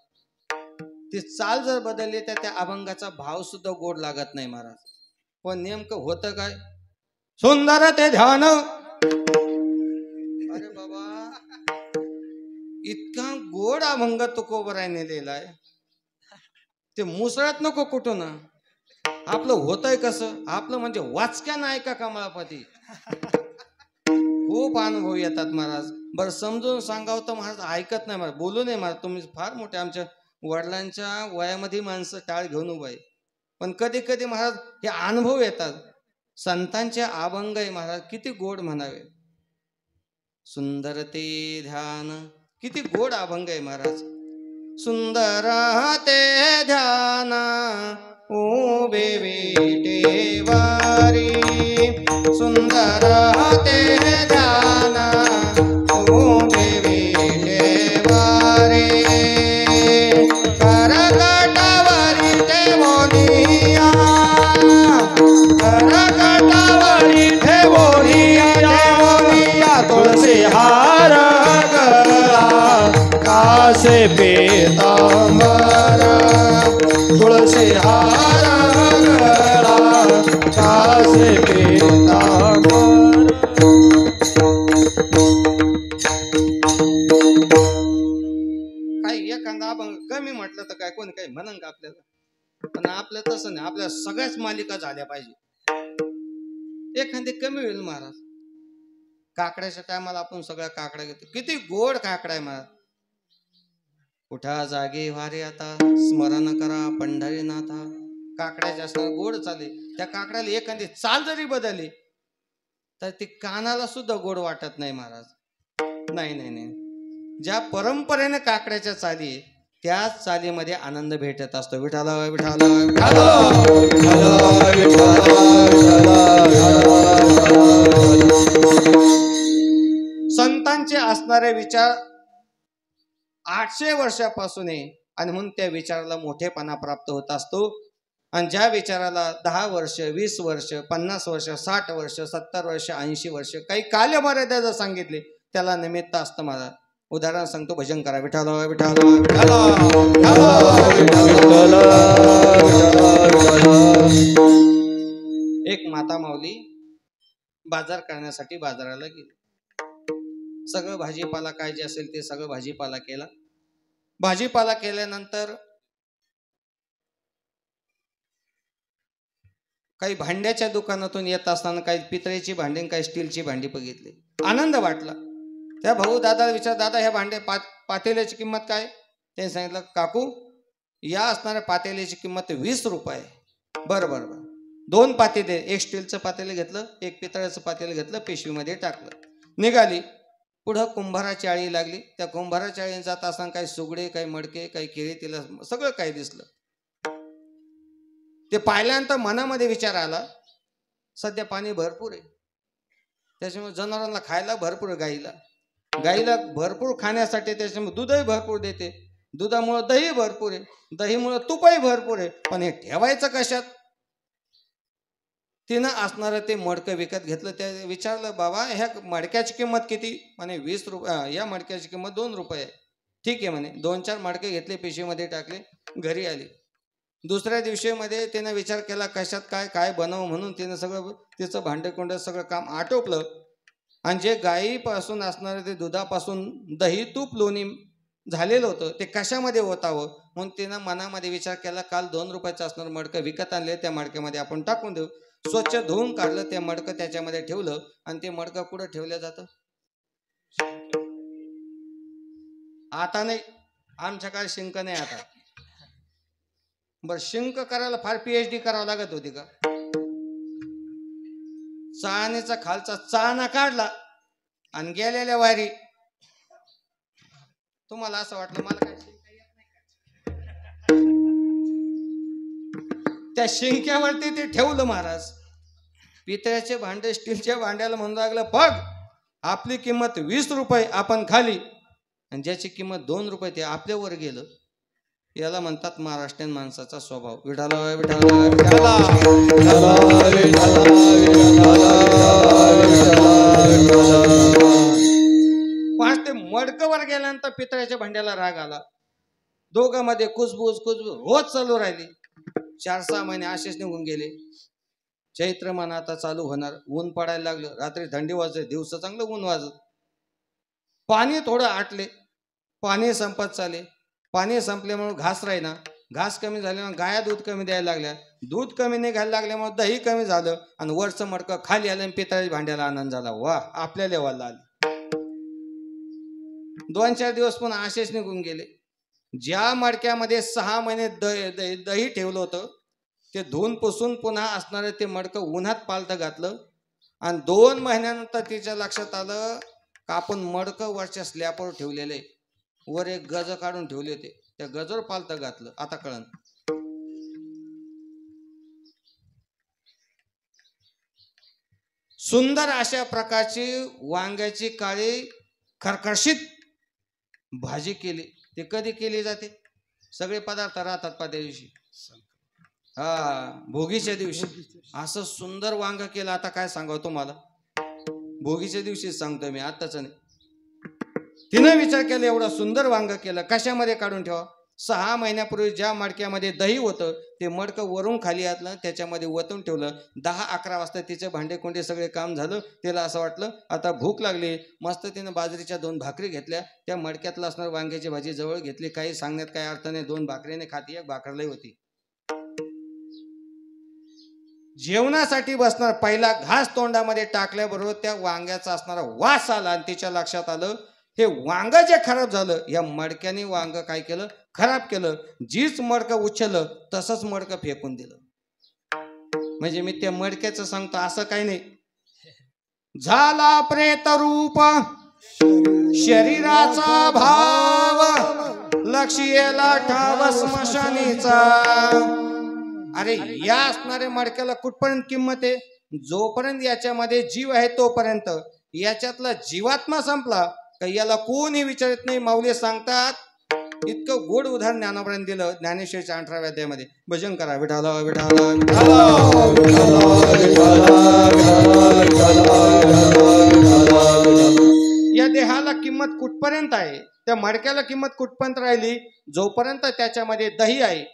ती चाल जर बदलली तर त्या अभंगाचा भाव सुद्धा गोड लागत नाही महाराज. पण नेमकं होतं काय, सुंदर ते ध्यान. अरे बाबा, इतका गोड अभंग तुकोबराने लिहिलाय, ते मुसळत नको कुठून. आपलं होतंय कसं, आपलं म्हणजे वाचक्या नायका कमळापती. खूप अनुभव येतात महाराज. बरं समजून सांगावं तर महाराज ऐकत नाही महाराज, बोलू नये महाराज. तुम्ही फार मोठे, आमच्या वडिलांच्या वयामध्ये माणसं टाळ घेऊन उभं आहे. पण कधी कधी महाराज हे अनुभव येतात. संतांचे अभंग आहे महाराज, किती गोड म्हणावे. सुंदर ते ध्यान, किती गोड अभंग आहे महाराज. सुंदर ते ध्यान उभे विटेवारी, सुंदर ते ध्यान उभे विटेवारी, करकटावरी ठेवोनिया, करकटावरी ठेवोनिया, ठेवोनिया तुळसी हार गळा, कासे पीतांबर, तुळसी हार गळा, कासे पीतांबर. काही एखादा अभंग कमी म्हटलं तर काय कोणी काही म्हणन का आपल्याला. पण आपलं तसं नाही, आपल्या सगळ्याच मालिका झाल्या पाहिजे. एखादी कमी होईल महाराज. काकड्याच्या टायमाला आपण सगळ्या काकड्या घेतो, किती गोड काकडा आहे महाराज. उठा जागे वारे आता, स्मरण करा पंढरीनाथा. काकड्या जास्त गोड चाले. त्या काकड्याला एखादी चाल जरी बदलली तर ती कानाला सुद्धा गोड वाटत नाही महाराज. नाही नाही नाही, ज्या परंपरेने काकड्याच्या चाली आहे त्याच चालीमध्ये आनंद भेटत असतो. विठाला विठाला विठाला, संतांचे असणारे विचार 800 वर्षापासून आहे आणि म्हणून त्या विचाराला मोठेपणा प्राप्त होत असतो. आणि ज्या विचाराला 10 वर्ष 20 वर्ष 50 वर्ष 60 वर्ष 70 वर्ष 80 वर्ष काही कालमर्यादा जर सांगितले त्याला निमित्त असतं महाराज. उदाहरण सांगतो, भजन करा विठाला विठाला विठाला. एक माता माऊली बाजार करण्यासाठी बाजाराला गेली. सगळं भाजीपाला काय जे असेल ते सगळं भाजीपाला केला. भाजीपाला केल्यानंतर काही भांड्याच्या दुकानातून येत असताना काही पितळेची भांडी काही स्टीलची भांडी बघितली. आनंद वाटला. त्या भाऊ दादाला विचार, दादा ह्या पातेल्याची किंमत काय. त्यांनी सांगितलं, काकू या असणाऱ्या पातेल्याची किंमत 20 रुपये. बरं बरं बरं, 2 पातेले, एक स्टीलचं पातेले घेतलं, एक पितळेचं पातेले घेतलं, पिशवीमध्ये टाकलं, निघाली. पुढं कुंभाराची आळी लागली. त्या कुंभाराच्या आळीने जात असताना काही सुगडे काही मडके काही केळी तिला सगळं काही दिसलं. ते पाहिल्यानंतर मनामध्ये विचार आला, सध्या पाणी भरपूर आहे, त्याच्यामुळे जनावरांना खायला भरपूर आहे. गाईला भरपूर खाण्यासाठी त्याच्यामुळे दूधही भरपूर देते, दुधामुळे दही भरपूर आहे, दहीमुळे तुपही भरपूर आहे. पण हे ठेवायचं कशात. तिनं असणारं ते मडकं विकत घेतलं. त्या विचारलं, बाबा ह्या मडक्याची किंमत किती? म्हणे 20 रुपये. या मडक्याची किंमत 2 रुपये आहे. ठीक आहे म्हणे. 2-4 मडके घेतले, पिशवीमध्ये टाकले, घरी आली. दुसऱ्या दिवशीमध्ये तिनं विचार केला कशात काय काय बनव म्हणून. तिनं सगळं तिचं भांडेकुंड सगळं काम आटोपलं आणि जे गाईपासून असणारं ते दुधापासून दही तूप लोणी झालेलं होतं ते कशामध्ये ओतावं म्हणून तिनं मनामध्ये विचार केला, काल 2 रुपयाचं असणारं मडकं विकत आणले, त्या मडक्यामध्ये आपण टाकून देऊ. स्वच्छ धुवून काढलं, ते मडकं त्याच्यामध्ये ठेवलं आणि ते मडकं कुठं ठेवलं जातं? आता नाही, आमच्या काळी शिंक नाही आता. बर, शिंक करायला फार PhD करावं लागत होती का? चाळणीचा खालचा चाळणा काढला आणि गेलेल्या वारी. तुम्हाला असं वाटलं मला काय त्या शिंक्यावरती ते ठेवलं महाराज. पितळ्याचे भांडे स्टीलच्या भांड्याला म्हणू लागलं, बघ आपली किंमत 20 रुपये आपण खाली आणि ज्याची किंमत 2 रुपये ते आपल्यावर गेलं. याला म्हणतात महाराष्ट्रीयन माणसाचा स्वभाव. विठाला विठाला विठाला पाच ते मडकवर गेल्यानंतर पितळ्याच्या भांड्याला राग आला. दोघांमध्ये कुजबूज रोज चालू राहिली. 4-6 महिने असेच निघून गेले. चैत्र महिना आता चालू होणार. ऊन पडायला लागलं. रात्री थंडी वाजते, दिवस चांगलं ऊन वाजत. पाणी थोडं आटले, पाणी संपत चाले. पाणी संपल्यामुळे घास राहिना. घास कमी झाल्यामुळे गाया दूध कमी द्यायला लागल्या. दूध कमी निघायला लागल्यामुळे दही कमी झालं आणि वरचं मडकं खाली आलं आणि पितळ्याच्या भांड्याला आनंद झाला. वा, आपल्या लेवलला आले. 2-4 दिवस पण असेच निघून गेले. ज्या मडक्यामध्ये 6 महिने दही ठेवलं होतं ते धुवून पुसून पुन्हा असणारे ते मडकं उन्हात पालथं घातलं आणि 2 महिन्यानंतर तिच्या लक्षात आलं का आपण मडकं वरच्या स्लॅपवर ठेवलेले, वर एक गज काढून ठेवले होते, त्या गजवर पालथं घातलं. आता कळन. सुंदर अशा प्रकारची वांग्याची काळी खरखशीत भाजी केली. ते कधी केली जाते? सगळे पदार्थ राहतात त्या दिवशी. भोगीच्या दिवशी असं सुंदर वांग केलं. आता काय सांगावं तुम्हाला, भोगीच्या दिवशीच सांगतोय मी, आताच नाही. तिनं विचार केला, एवढं सुंदर वांग केलं, कशामध्ये काढून ठेवा? 6 महिन्यापूर्वी ज्या मडक्यामध्ये दही होतं ते मडकं वरून खाली आतलं त्याच्यामध्ये ओतून ठेवलं. 10-11 वाजता तिचे भांडे कोंडे सगळे काम झालं. तिला असं वाटलं आता भूक लागली. मस्त तिनं बाजरीच्या 2 भाकरी घेतल्या, त्या मडक्यातलं असणार वांग्याची भाजी जवळ घेतली. काही सांगण्यात काही अर्थ नाही. 2 भाकरीने खाती, 1 भाकरलाई होती. जेवणासाठी बसणार, पहिला घास तोंडामध्ये टाकल्याबरोबर त्या वांग्याचा असणारा वास आला आणि तिच्या लक्षात आलं हे वांग जे खराब झालं, या मडक्याने वांग काय केलं, खराब केलं. जीच मडकं उचललं तसंच मडकं फेकून दिलं. म्हणजे मी त्या मडक्याचं सांगतो, असं काही नाही. झाला प्रेत रूप शरीराचा भाव, लक्ष्येला ठाव स्मशानीचा. अरे या असणाऱ्या मडक्याला कुठपर्यंत किंमत आहे? जोपर्यंत याच्यामध्ये जीव आहे तोपर्यंत. याच्यातला जीवात्मा संपला का याला कोणी विचारत नाही. माऊली सांगतात, इतकं गोड उदाहरण ज्ञानोबांनी दिलं ज्ञानेश्वरीच्या 18व्या अध्यायामध्ये. भजन करा विठाला विठाला विठाला. या देहाला किंमत कुठपर्यंत आहे? त्या मडक्याला किंमत कुठपर्यंत राहिली? जोपर्यंत त्याच्यामध्ये दही आहे.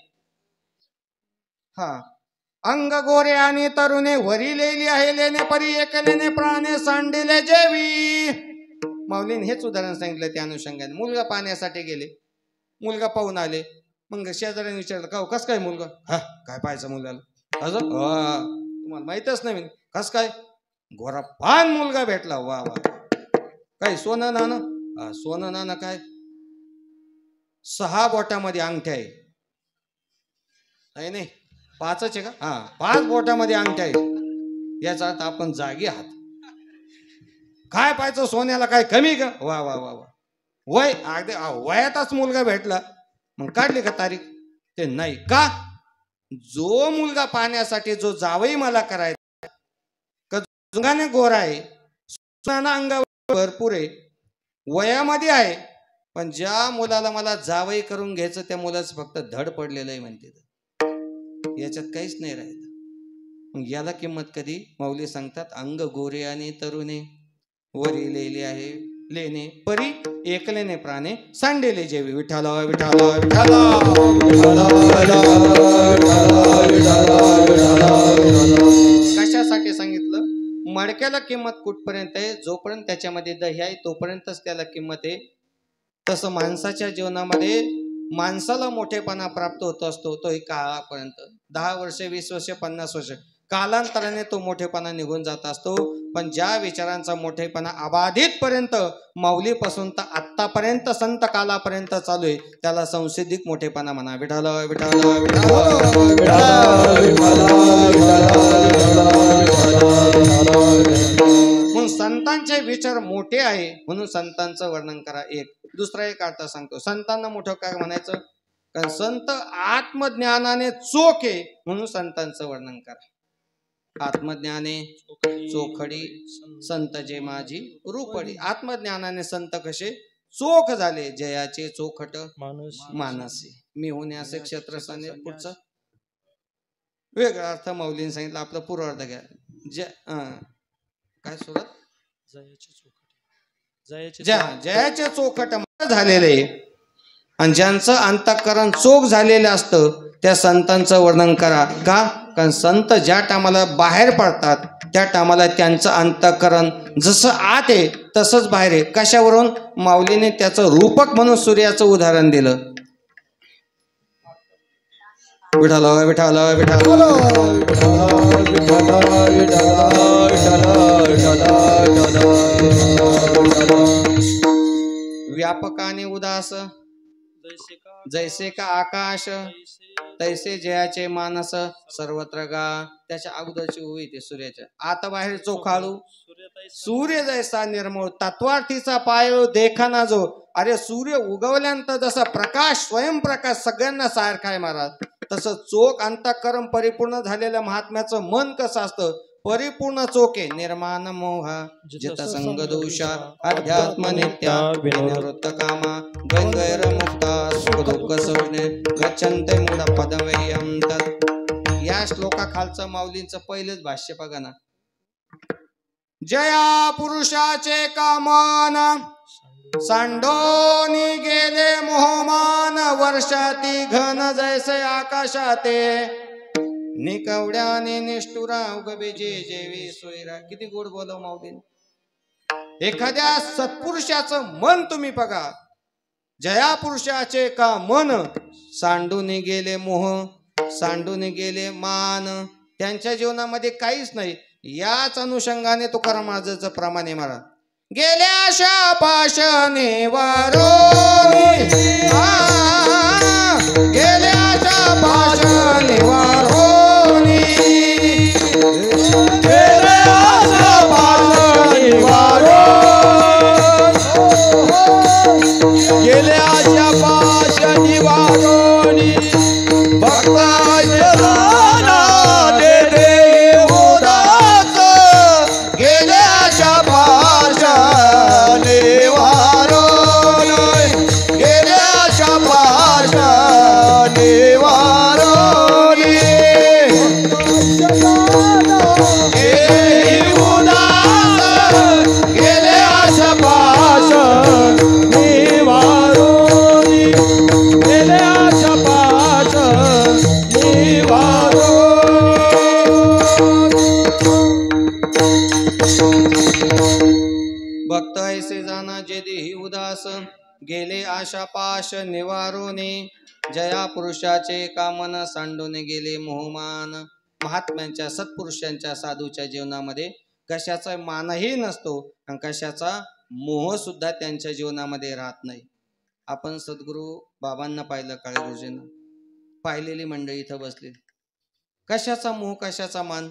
अंग गोरे आणि तरुणे वरी लेली आहे, लेणे परी एकलेने प्राणे सांडिले जेवी. माऊलीने हेच उदाहरण सांगितलं. त्या अनुषंगाने मुलगा पाहण्यासाठी गेले, मुलगा पाहून आले. मग शेजाऱ्याने विचारलं, का कस काय मुलगा? काय पाहायचं मुलाला? अजून तुम्हाला माहितच नाही. कस काय? गोरा पान मुलगा भेटला. वा वा. काय सोनं नाणं? सोनं नाणं काय? 6 बोटामध्ये अंगठ्या आहे नाही, 5च आहे का? 5 बोटामध्ये अंगठ्या आहे. याचा अर्थ आपण जागी आहात. काय पाहायचं सोन्याला, काय कमी का? वा वा वा वा. वय अगदी वयातच मुलगा भेटला. मग काढली का तारीख? ते नाही का? जो मुलगा पाहण्यासाठी जो जावई मला करायचा, जुंगाने गोरा आहे, सोनाना अंगावर भरपूर आहे, वयामध्ये आहे, पण ज्या मुलाला मला जावई करून घ्यायचं त्या मुलाचं फक्त धड पडलेलं आहे म्हणते. याच्यात काहीच नाही राहिलं. मग याला किंमत कधी? माऊली सांगतात अंग गोरे आणि तरुणे वरी लेले आहे लेणे परी एकलेने प्राणे सांडेले जेवी विठाला विठाला विठाला कशासाठी सांगितलं? मडक्याला किंमत कुठपर्यंत आहे? जोपर्यंत त्याच्यामध्ये दही आहे तोपर्यंतच त्याला किंमत आहे. तसं माणसाच्या जीवनामध्ये माणसाला मोठेपणा प्राप्त होत असतो तो एक काळापर्यंत 10 वर्ष 20 वर्ष 50 वर्ष कालांतराने तो मोठेपणा निघून जात असतो. पण ज्या विचारांचा मोठेपणा अबाधित पर्यंत माऊलीपासून तर आत्तापर्यंत संत कालापर्यंत चालू आहे त्याला संसिद्धिक मोठेपणा म्हणा. विठाल विठाल म्हणून संतांचे विचार मोठे आहे म्हणून संतांचं वर्णन करा. एक दुसरा एक अर्थ सांगतो. संतांना मोठं काय म्हणायचं? कारण संत आत्मज्ञानाने चोख आहे म्हणून संतांचं वर्णन करा. आत्मज्ञाने चोखडी संत जे माझी रूपडी. आत्मज्ञानाने संत कसे चोख झाले? जयाचे चोखट मानसी मी होण्याचे क्षेत्रस्थाने. पुढचं वेगळा अर्थ माऊलीने सांगितलं. आपला पूर्वार्ध घ्या. काय सुरत? जयाचे चोखट झालेले आणि ज्यांचं अंतःकरण चोख झालेलं असतं त्या संतांचं वर्णन करा. का? कारण संत ज्या टायमाला बाहेर पडतात त्या टायमाला त्यांचं अंतःकरण जसं आत आहे तसंच बाहेर आहे. कशावरून? माऊलीने त्याचं रूपक म्हणून सूर्याचं उदाहरण दिलं. विठाल विठाल विठाल व्यापकाने उदास जैसे का आकाश तैसे जयाचे मानस सर्वत्र गा. त्याच्या अगोदरची ओवी ते सूर्याच्या. आता बाहेर चोखाळू सूर्य जैसा निर्मळ तत्वार्थीचा पाय देखाना जो. अरे सूर्य उगवल्यानंतर जसा प्रकाश स्वयंप्रकाश सगळ्यांना सारखा आहे महाराज तसं चोख अंतःकरण परिपूर्ण झालेल्या महात्म्याचं मन कसं असतं? परिपूर्ण चोखे निर्माण मोहा जित संग दोषा अध्यात्म नित्या विनिवृत्त कामा गैर मुक्ता सुख दुःख सोडणे गच्छन्ते मूढ पदमेयं तत्. या श्लोकाखालचं माऊलींचं पहिलेच भाष्य बघा ना. जया पुरुषाचे कामान सांडोनी गेले मोहमान वर्षाती घन जैसे आकाशाते निकवड्याने निष्ठुरा उगबेजे जेवी सोयरा. किती गोड बोलव माऊलीन. एखाद्या सत्पुरुषाचं मन तुम्ही बघा. जया पुरुषाचे का मन सांडून गेले मोह सांडून गेले मान. त्यांच्या जीवनामध्ये काहीच नाही. याच अनुषंगाने तुकाराम महाराजांचं प्रमाण आहे महाराज. गेल्या शापाशने वारोनी गेल्या शापाशने वारोनी गेल्या शापाशने वारोनी भक्तांना भक्त ऐसे जाना जे देही उदास गेले आशा पाश निवारोने जया पुरुषाचे कामन सांडून गेले मोहमान. महात्म्यांच्या सत्पुरुषांच्या साधूच्या जीवनामध्ये कशाचा मानही नसतो आणि कशाचा मोह सुद्धा त्यांच्या जीवनामध्ये राहत नाही. आपण सद्गुरू बाबांना पाहिलं, काळे गुरुजींना पाहिलेली मंडळी इथं बसली. कशाचा मोह कशाचा मान?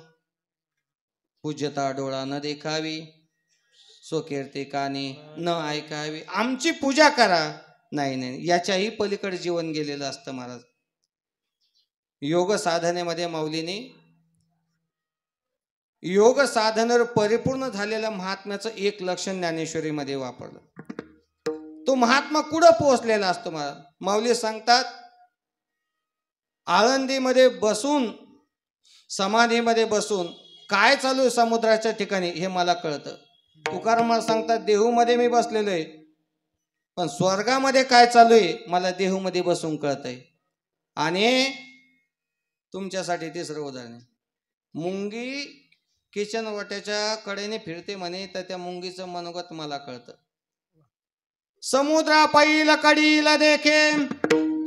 पूज्यता डोळा न देखावी स्वकीर्ती कानी न ऐकावी. आमची पूजा करा. नाही नाही याच्याही पलीकडे जीवन गेलेलं असतं महाराज. योग साधनेमध्ये माऊलीने योग साधनेवर परिपूर्ण झालेल्या महात्म्याचं एक लक्षण ज्ञानेश्वरीमध्ये वापरलं. तो महात्मा कुठं पोहोचलेला असतो महाराज? माऊली सांगतात आळंदीमध्ये बसून समाधीमध्ये बसून काय चालू आहे समुद्राच्या ठिकाणी हे मला कळतं. तुकाराम महाराज सांगतात देहूमध्ये मी बसलेलो आहे, पण स्वर्गामध्ये काय चालू आहे मला देहूमध्ये बसून कळतंय. आणि तुमच्यासाठी तिसरं उदाहरण आहे. मुंगी किचन वाट्याच्या कडेने फिरते म्हणे, तर त्या मुंगीचं मनोगत मला कळतं. समुद्रा पैल कडीला देखे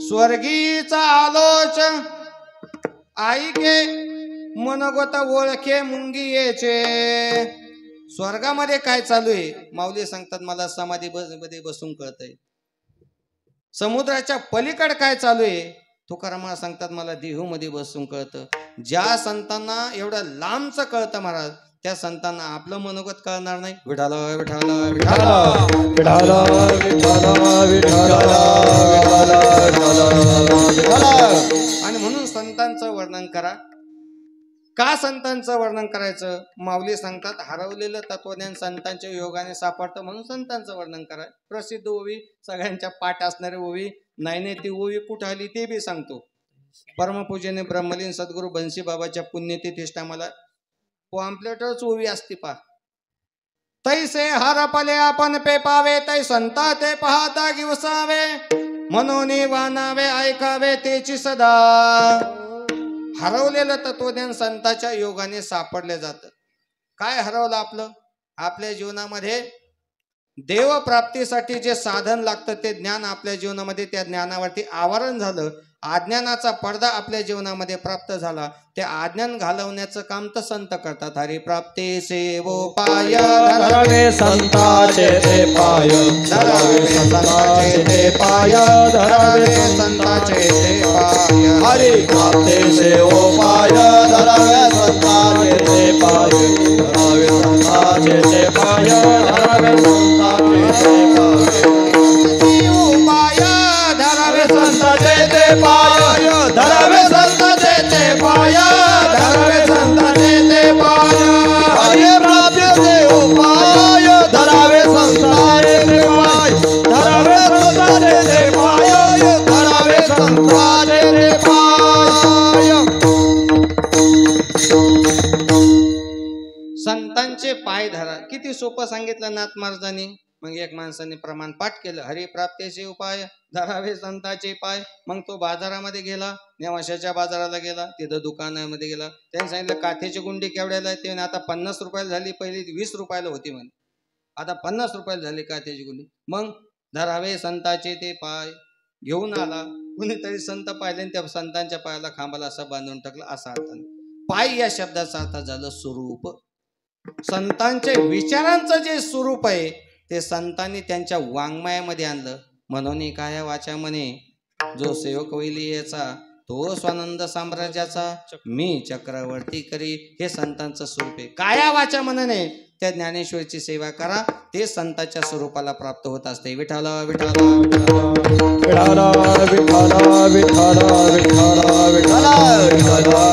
स्वर्गीचा आलोच ऐके मनोगत ओळखे मुंगी येचे. स्वर्गामध्ये काय चालू आहे माऊली सांगतात मला समाधी मध्ये बसून कळतंय. समुद्राच्या पलीकडे काय चालू आहे तुकाराम महाराज सांगतात मला देहूमध्ये बसून कळतं. ज्या संतांना एवढं लांबचं कळतं महाराज, त्या संतांना आपलं मनोगत कळणार नाही. विठाला विठाला विठाला विठाला विठाला विठाला विठाला. आणि म्हणून संतांचं वर्णन करा. का संतांचं वर्णन करायचं? माऊली सांगतात हरवलेलं तत्वज्ञान संतांच्या योगाने सापडतं, म्हणून संतांचं वर्णन करा. प्रसिद्ध ओवी, सगळ्यांच्या पाठ असणारी ओवी. नाही ती ओवी कुठं आली ते बी सांगतो. परमपूजने ब्रह्मलीन सद्गुरू बंसी बाबाच्या पुण्यतिथीष्ट आम्हाला पॉम्प्लेटच ओवी असते पा. तैसे हरपले आपण पे पावे, तै संता ते पाहता गिवसावे, म्हणून वानावे ऐकावे तेची सदा. हरवलेलं तत्वज्ञान संतांच्या योगाने सापडले जातं. काय हरवलं आपलं? आपल्या जीवनामध्ये देव प्राप्तीसाठी जे साधन लागतं ते ज्ञान आपल्या जीवनामध्ये, त्या ज्ञानावरती आवरण झालं. अज्ञानाचा पडदा आपल्या जीवनामध्ये प्राप्त झाला. ते अज्ञान घालवण्याचं काम तर संत करतात. हरिप्राप्ती सेवो पाय धरावे संताचे ते पाय, धरावे संताचे ते पाय, धरावे संताचे ते पाय. हरी प्राप्ते सेवो पाय, धरावे संताचे ते पाय, धरावे संताचे ते पाय, धरावे संताचे ते पाय. धरावे संताचे ते पाय, धरावे संताचे ते पाय, धरावे संताचे ते पाय. हरी प्राप्ते सेवो पाय, धरावे संताचे ते पाय, धरावे संताचे ते पाय, धरावे संताचे ते पाय. संतांचे पाय धरा. किती सोपं सांगितलं नाथ महाराजांनी. मग एक माणसाने प्रमाण पाठ केलं, हरिप्राप्तीचे उपाय धरावे संतांचे पाय. मग तो बाजारामध्ये गेला, नेवाशाच्या बाजाराला गेला, तिथं दुकानामध्ये गेला. त्यांनी सांगितलं काथ्याची गुंडी केवढ्याला आहे? ते आता 50 रुपयाला झाली, पहिली 20 रुपयाला होती म्हणे, आता 50 रुपयाला झाली काथ्याची गुंडी. मग धरावे संतांचे ते पाय घेऊन आला. कुणीतरी संत पाहिले, त्या संतांच्या पायाला खांबाला असं बांधून टाकलं. असा अर्थ पाय या शब्दाचा अर्थ झालं स्वरूप. संतांच्या विचारांचं जे स्वरूप आहे ते संतांनी त्यांच्या वाङ्मयामध्ये आणलं. म्हणून काय वाचा म्हणे, जो सेवक होईल याचा तो स्वानंद साम्राज्याचा, मी चक्रवर्ती करी. हे संतांचं स्वरूप आहे. काया वाचा म्हणणे त्या ज्ञानेश्वरची सेवा करा, ते संतांच्या स्वरूपाला प्राप्त होत असते. विठाला विठाला विठाला विठाला विठाला विठाला विठाला.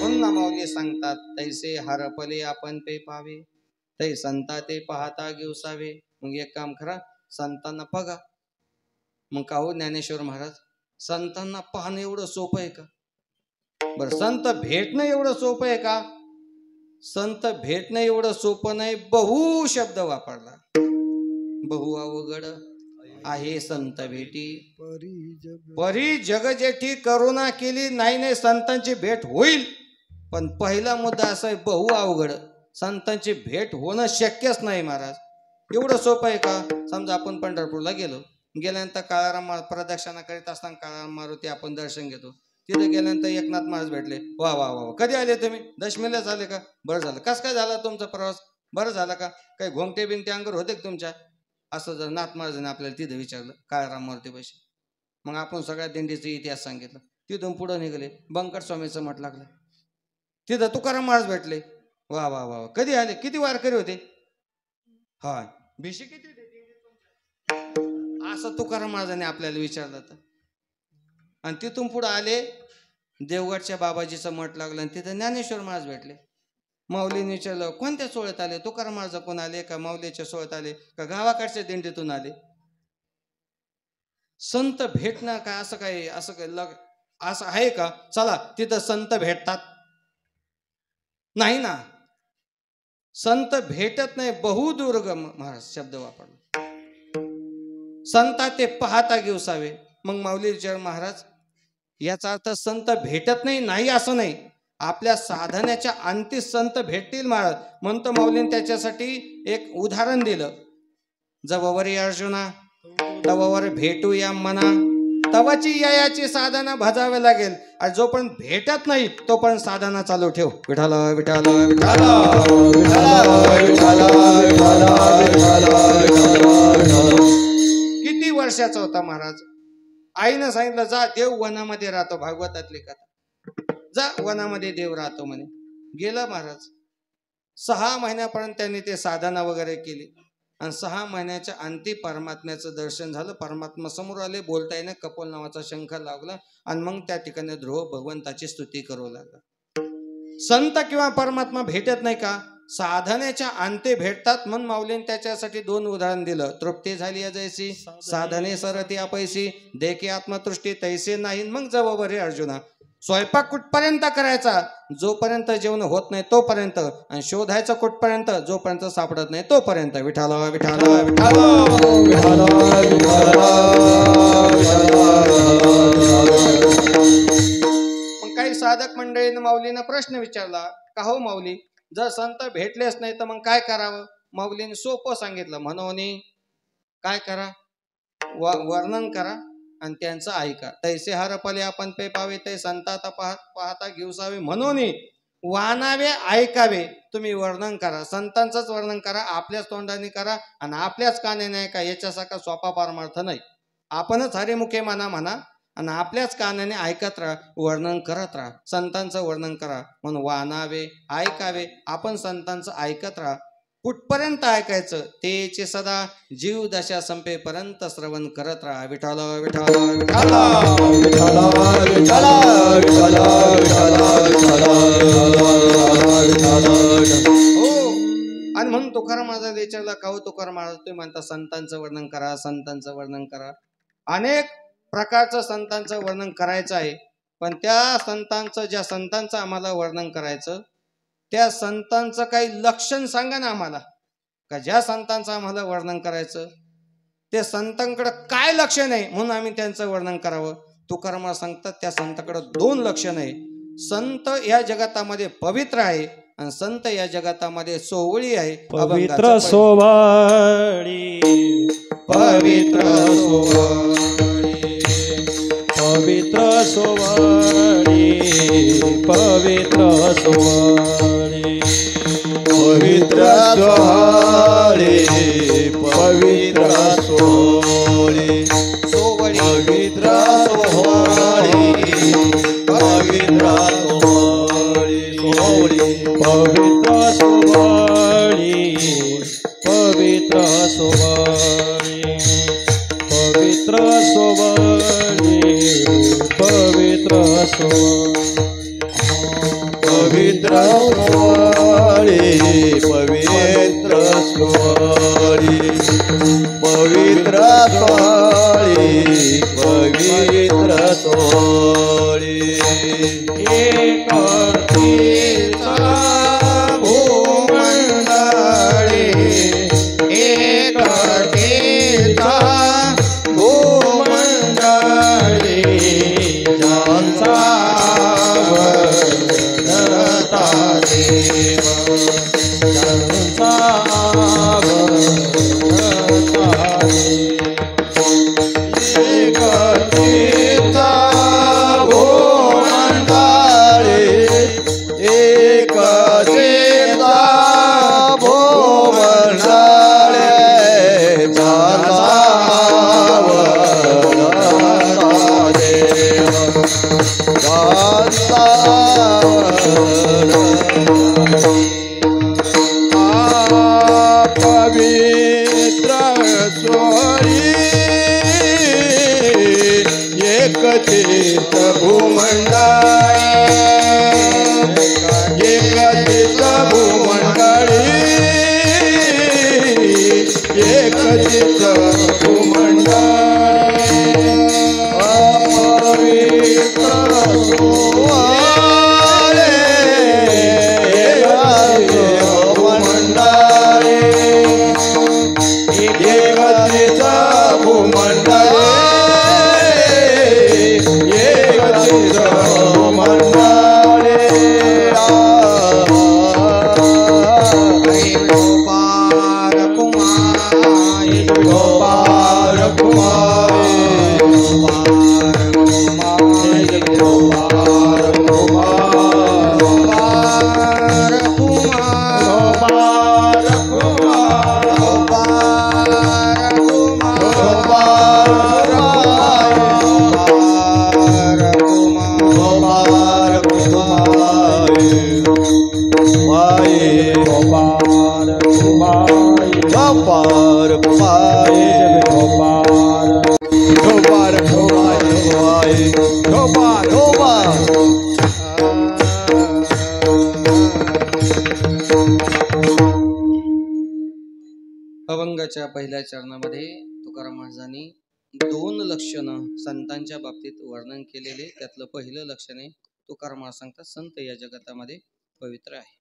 पुन्हा माऊली सांगतात तैसे हरपले आपण पे पावे, तै संता ते पाहता गिवसावे. मग एक काम करा, संतांना बघा. मग का हो ज्ञानेश्वर महाराज, संतांना पाहणं एवढं सोपं आहे का? बरं, संत भेटणं एवढं सोपं आहे का? संत भेटणं एवढं सोपं नाही. बहु शब्द वापरला. बहु अवघड आहे संत भेटी, परी जग जेठी करुणा केली. नाही संतांची भेट होईल, पण पहिला मुद्दा असा आहे बहु अवघड. संतांची भेट होणं शक्यच नाही महाराज. एवढं सोपं आहे का? समजा आपण पंढरपूरला गेल्यानंतर काळाराम प्रदक्षिणा करीत असताना काळाराम मारुती आपण दर्शन घेतो. तिथे गेल्यानंतर एकनाथ महाराज भेटले. वा वा वा, कधी आले तुम्ही? दशमीला झाले का? बरं झालं. कस काय झाला तुमचा प्रवास? बरं झाला का? काही घोंगटे बिंगटे अंगावर होते का तुमच्या? असं जर नाथ महाराजांनी आपल्याला तिथं विचारलं काळाराम मारुती पैसे. मग आपण सगळ्या दिंडीचा इतिहास सांगितलं. तिथून पुढे निघाले, बंकट स्वामीचं मठ लागलं. तिथं तुकाराम महाराज भेटले. वा वा वा, कधी आले? किती वारकरी होते? हा, भिशी किती होते? असं तुकाराम महाराजांनी आपल्याला विचारलं तर. आणि तिथून पुढे आले, देवगडच्या बाबाजीचं मठ लागलं आणि तिथं ज्ञानेश्वर महाराज भेटले. माऊलीने विचारलं कोणत्या सोहळ्यात आले? तुकाराम महाराज कोण आले का माऊलीच्या सोहळ्यात आले का गावाकडच्या दिंडीतून आले? संत भेटणं काय असं काय असं आहे का? चला तिथं संत भेटतात नाही ना, संत भेटत नाही. बहुदुर्गम महाराज शब्द वापरला. संता ते पाहता घेवसावे. मग माऊली विचार महाराज याचा अर्थ संत भेटत नाही, नाही असं नाही. आपल्या साधण्याच्या अंती संत भेटतील महाराज. म्हणतो माऊलीने त्याच्यासाठी एक उदाहरण दिलं. जववरी अर्जुना तववर भेटू या मना, तवाची याची साधना भजावे लागेल. आणि जोपर्यंत भेटत नाही तोपर्यंत साधना चालू ठेव. विठाल विठाल विठाल किती वर्षाचा होता महाराज? आईनं सांगितलं जा देव वनामध्ये राहतो. भागवतातली कथा. जा वनामध्ये देव राहतो म्हणे. गेला महाराज. 6 महिन्यापर्यंत त्यांनी ते साधना वगैरे केली आणि 6 महिन्याच्या अंती परमात्म्याचं दर्शन झालं. परमात्मा समोर आले. बोलता येणं कपोल नावाचा शंख लागला आणि मग त्या ठिकाणी ध्रुव भगवंताची स्तुती करू लागला. संत किंवा परमात्मा भेटत नाही का? साधनेच्या अंते भेटतात. म्हणून माऊलीने त्याच्यासाठी 2 उदाहरण दिलं. तृप्ती झाली जैसी साधने सरती अपैसी, देखे आत्मतृष्टी तैसे नाही. मग जवळ अर्जुना स्वयंपाक कुठपर्यंत करायचा? जोपर्यंत जेवण होत नाही तोपर्यंत. आणि शोधायचं कुठपर्यंत? जोपर्यंत सापडत नाही तोपर्यंत. विठाल विठाल विठाल मग काही साधक मंडळीनं माऊलीनं प्रश्न विचारला का हो माऊली, जर संत भेटलेच नाही तर मग काय करावं? माऊलीने सोपं सांगितलं. म्हणून काय करा? वर्णन करा आणि त्यांचं ऐका. तैसे हरपले आपण पे पावे, ते संतात पाहता घेवसावे. म्हणून वानावे ऐकावे. तुम्ही वर्णन करा, संतांचंच वर्णन करा. आपल्याच तोंडाने करा आणि आपल्याच कानाने ऐका. याच्यासारखा सोपा परमार्थ नाही. आपणच हरिमुखे म्हणा आणि आपल्याच कानाने ऐकत राहा, वर्णन करत राहा. संतांचं वर्णन करा. म्हणून वानावे ऐकावे. आपण संतांचं ऐकत राहा. कुठपर्यंत ऐकायचं? तेचे सदा जीव दशा संपेपर्यंत श्रवण करत राहा. विठाल विठाल विठाल हो. आणि म्हणून तुकाराम माझा विचारला का हो तुकाराम महाराज, तुम्ही म्हणता संतांचं वर्णन करा, संतांचं वर्णन करा. अनेक प्रकारचं संतांचं वर्णन करायचं आहे. पण त्या संतांचं, ज्या संतांचं आम्हाला वर्णन करायचं, त्या संतांचं काही लक्षण सांगा ना आम्हाला. का ज्या संतांचं आम्हाला वर्णन करायचं ते संतांकडे काय लक्षण आहे म्हणून आम्ही त्यांचं वर्णन करावं. तुकाराम सांगतात त्या संतांकडे 2 लक्षण आहे. संत या जगतामध्ये पवित्र आहे आणि संत या जगतामध्ये सोवळी आहे. पवित्र सोवळी, पवित्र सोवळी, पवित्र सोवळी, पवित्र सोवळी, पवित्र सोहळे, पवित्र सोहळे, पवित्र सोहळे, पवित्र सोहळे, पवित्र सोहळे, पवित्र सोहळे, पवित्र सोहळे, पवित्र सोहळे, पवित्र सोहळे, पवित्र सोहळे, पवित्र सोहळे, पवित्र सोहळे. एक तीचा भूमंडळे, एक तीचा भूमंडळे, ज्यांचा वर्णता देव, ज्यांचा वर्णता देव. एक तीचा भूमंडळे, एक तीचा भूमंडळे, ज्यांचा वर्णता देव, ज्यांचा पवित्र सोहळी, एक तीर्थ भूमंडळी, एक तीर्थ भूमंडळी, एक तीर्थ भूमंडळी, पवित्र एकत्रित भूमंडळे एकत्रित भूमंडळे गोपाल कुमार गोपाल कुमार अभंगाच्या पहिल्या चरणामध्ये तुकाराम महाराजांनी 2 लक्षणं संतांच्या बाबतीत वर्णन केलेले. त्यातलं पहिलं लक्षण आहे तुकाराम महाराज सांगतात संत या जगतामध्ये पवित्र आहे.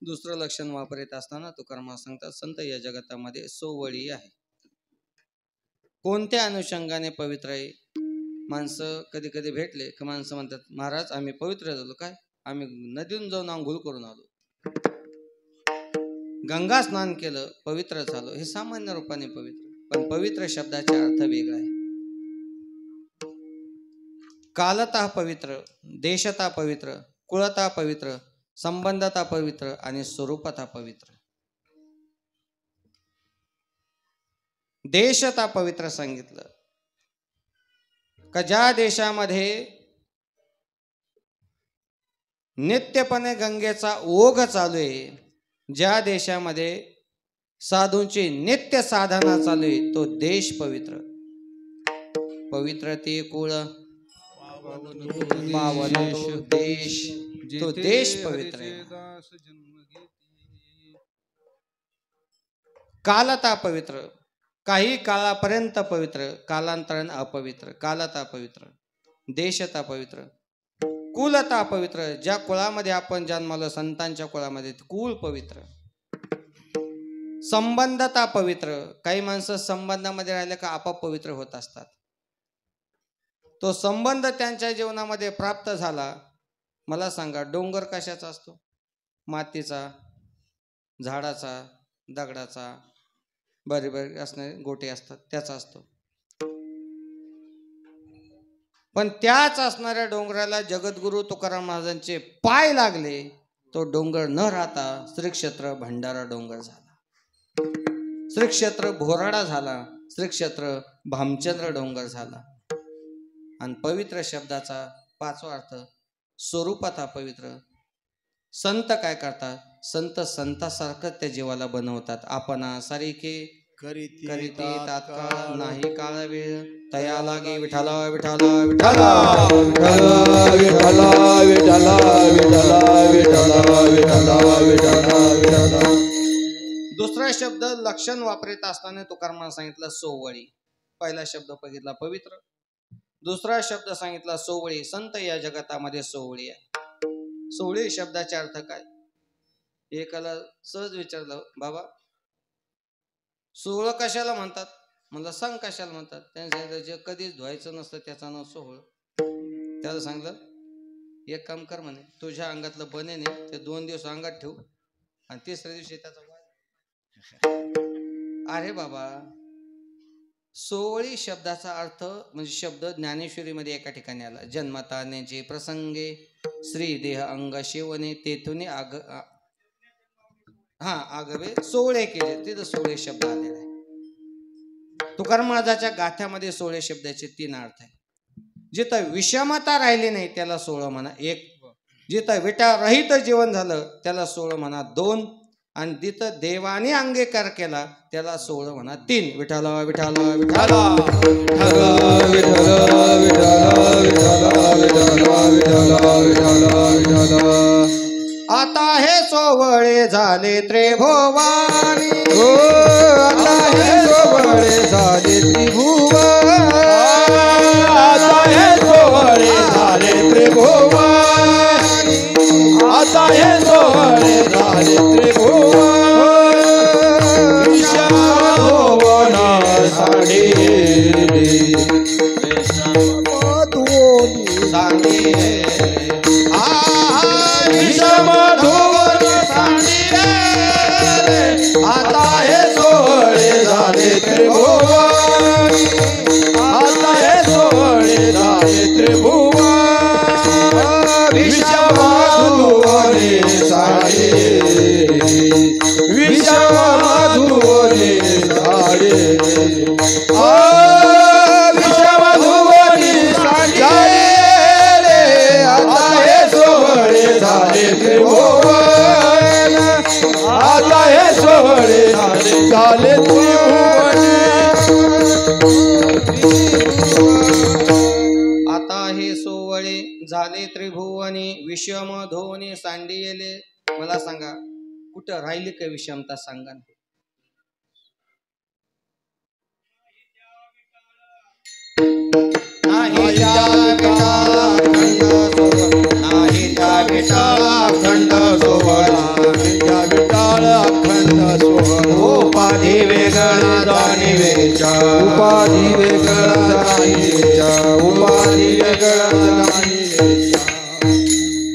दुसरं लक्षण वापरत असताना तुकाराम महाराज सांगतात संत या जगतामध्ये सोवळी आहे. कोणत्या अनुषंगाने पवित्र आहे? माणसं कधी कधी भेटले की माणसं म्हणतात महाराज आम्ही पवित्र झालो. काय? आम्ही नदीतून जाऊन आंघोळ करून आलो, गंगा स्नान केलं, पवित्र झालो. हे सामान्य रूपाने पवित्र. पण पवित्र शब्दाचा अर्थ वेगळा आहे. कालतः पवित्र, देशतः पवित्र, कुळतः पवित्र, संबंधतः पवित्र आणि स्वरूपतः पवित्र. देशतः पवित्र सांगितलं का ज्या देशामध्ये नित्यपणे गंगेचा ओघ चालू आहे, ज्या देशामध्ये साधूंची नित्य साधना चालू आहे, तो देश पवित्र. पवित्र ते कुळ पावन तो देश, तो देश पवित्र आहे. कालता पवित्र, काही काळापर्यंत पवित्र, कालांतराने अपवित्र. कालता पवित्र, देशता पवित्र, कुलता पवित्र, ज्या कुळामध्ये आपण जन्मालो संतांच्या कुळामध्ये कुल पवित्र. संबंधता पवित्र, काही माणसं संबंधामध्ये राहिले का आपोआप पवित्र होत असतात. तो संबंध त्यांच्या जीवनामध्ये प्राप्त झाला. मला सांगा डोंगर कशाचा असतो? मातीचा, झाडाचा, दगडाचा, बारीक बारीक असणारे गोटे असतात त्याचा असतो. पण त्याच असणाऱ्या डोंगराला जगद्गुरु तुकाराम महाराजांचे पाय लागले. तो डोंगर न राहता श्री क्षेत्र भंडारा डोंगर झाला, श्री क्षेत्र भोराडा झाला, श्री क्षेत्र भामचंद्र डोंगर झाला. आणि पवित्र शब्दाचा 5वा अर्थ स्वरूपात पवित्र. संत काय करतात? संत संतासारखं त्या जीवाला बनवतात. आपण सारिखे करीती तात्काळ नाही काळ वेळ तया लागे विठाला विठाला विठाला विठाला विठाला विठाला विठाला विठाला विठाला विठाला. दुसरा शब्द लक्षण वापरत असताना तुकाराम महाराज सांगितलं सोवळी. पहिला शब्द बघितला पवित्र, दुसरा शब्द सांगितला सोवळी. संत या जगतामध्ये सोवळी आहे. सोवळी शब्दाचा अर्थ काय? एकाला सहज विचारलं बाबा सोहळ कशाला म्हणतात? मला सांग कशाला म्हणतात? त्याने सांगितलं जे कधीच धुवायचं नसतं त्याचा नाव सोहळ. त्याला सांगलं एक काम कर म्हणे, तुझ्या अंगातलं बने नाही ते 2 दिवस अंगात ठेव आणि तिसऱ्या दिवशी त्याचा अरे बाबा, सोवळी शब्दाचा अर्थ म्हणजे शब्द ज्ञानेश्वरीमध्ये एका ठिकाणी आला. जन्मतानेचे प्रसंगे श्री देह अंग शिवने तेथून आगवे सोवळे केले. तिथं सोवळे शब्द आलेला आहे. तुकाराम महाराजाच्या गाथ्यामध्ये सोवळे शब्दाचे 3 अर्थ आहे. जिथं विषमता राहिली नाही त्याला सोहळ म्हणा 1, जिथं विटारहित जीवन झालं त्याला सोहळ म्हणा 2, आणि जिथं देवाने अंगीकार केला त्याला सोहळ म्हणा 3. विठाला विठाला विठाला विठाला विठाला विठाला विठाला विठाला विठाला विठाला. आता हे सोवळे झाले त्रिभुवानी, आता हे सोवळे झाले त्रिभुवानी, आता हे सोवळे झाले त्रिभुवानी, आता हे सोवळे झाले त्रिभुवानी. त्रिभुवनी आता हे सोहळे झाले त्रिभुवन विषमाधुवने साडे विषमाधुवने साडे विषमाधुवने साडे आता हे सोहळे झाले त्रिभुवन आता हे सोहळे झाले त्रिभुवन आता हे सोवळे झाले त्रिभुवनी विषम धोनी सांडियेले. मला सांगा कुठं राहिली का विषमता सांगा. नाही त्या विटाळा खंड सोहळा नाही त्या विटाळा खंड सोहळा त्या विटाळ अखंड सोहळा उपाधी वेगळा जाणीवेच्या उपाधी वेगळा जाणीवेच्या उपाधी वेगळा जाणीवेच्या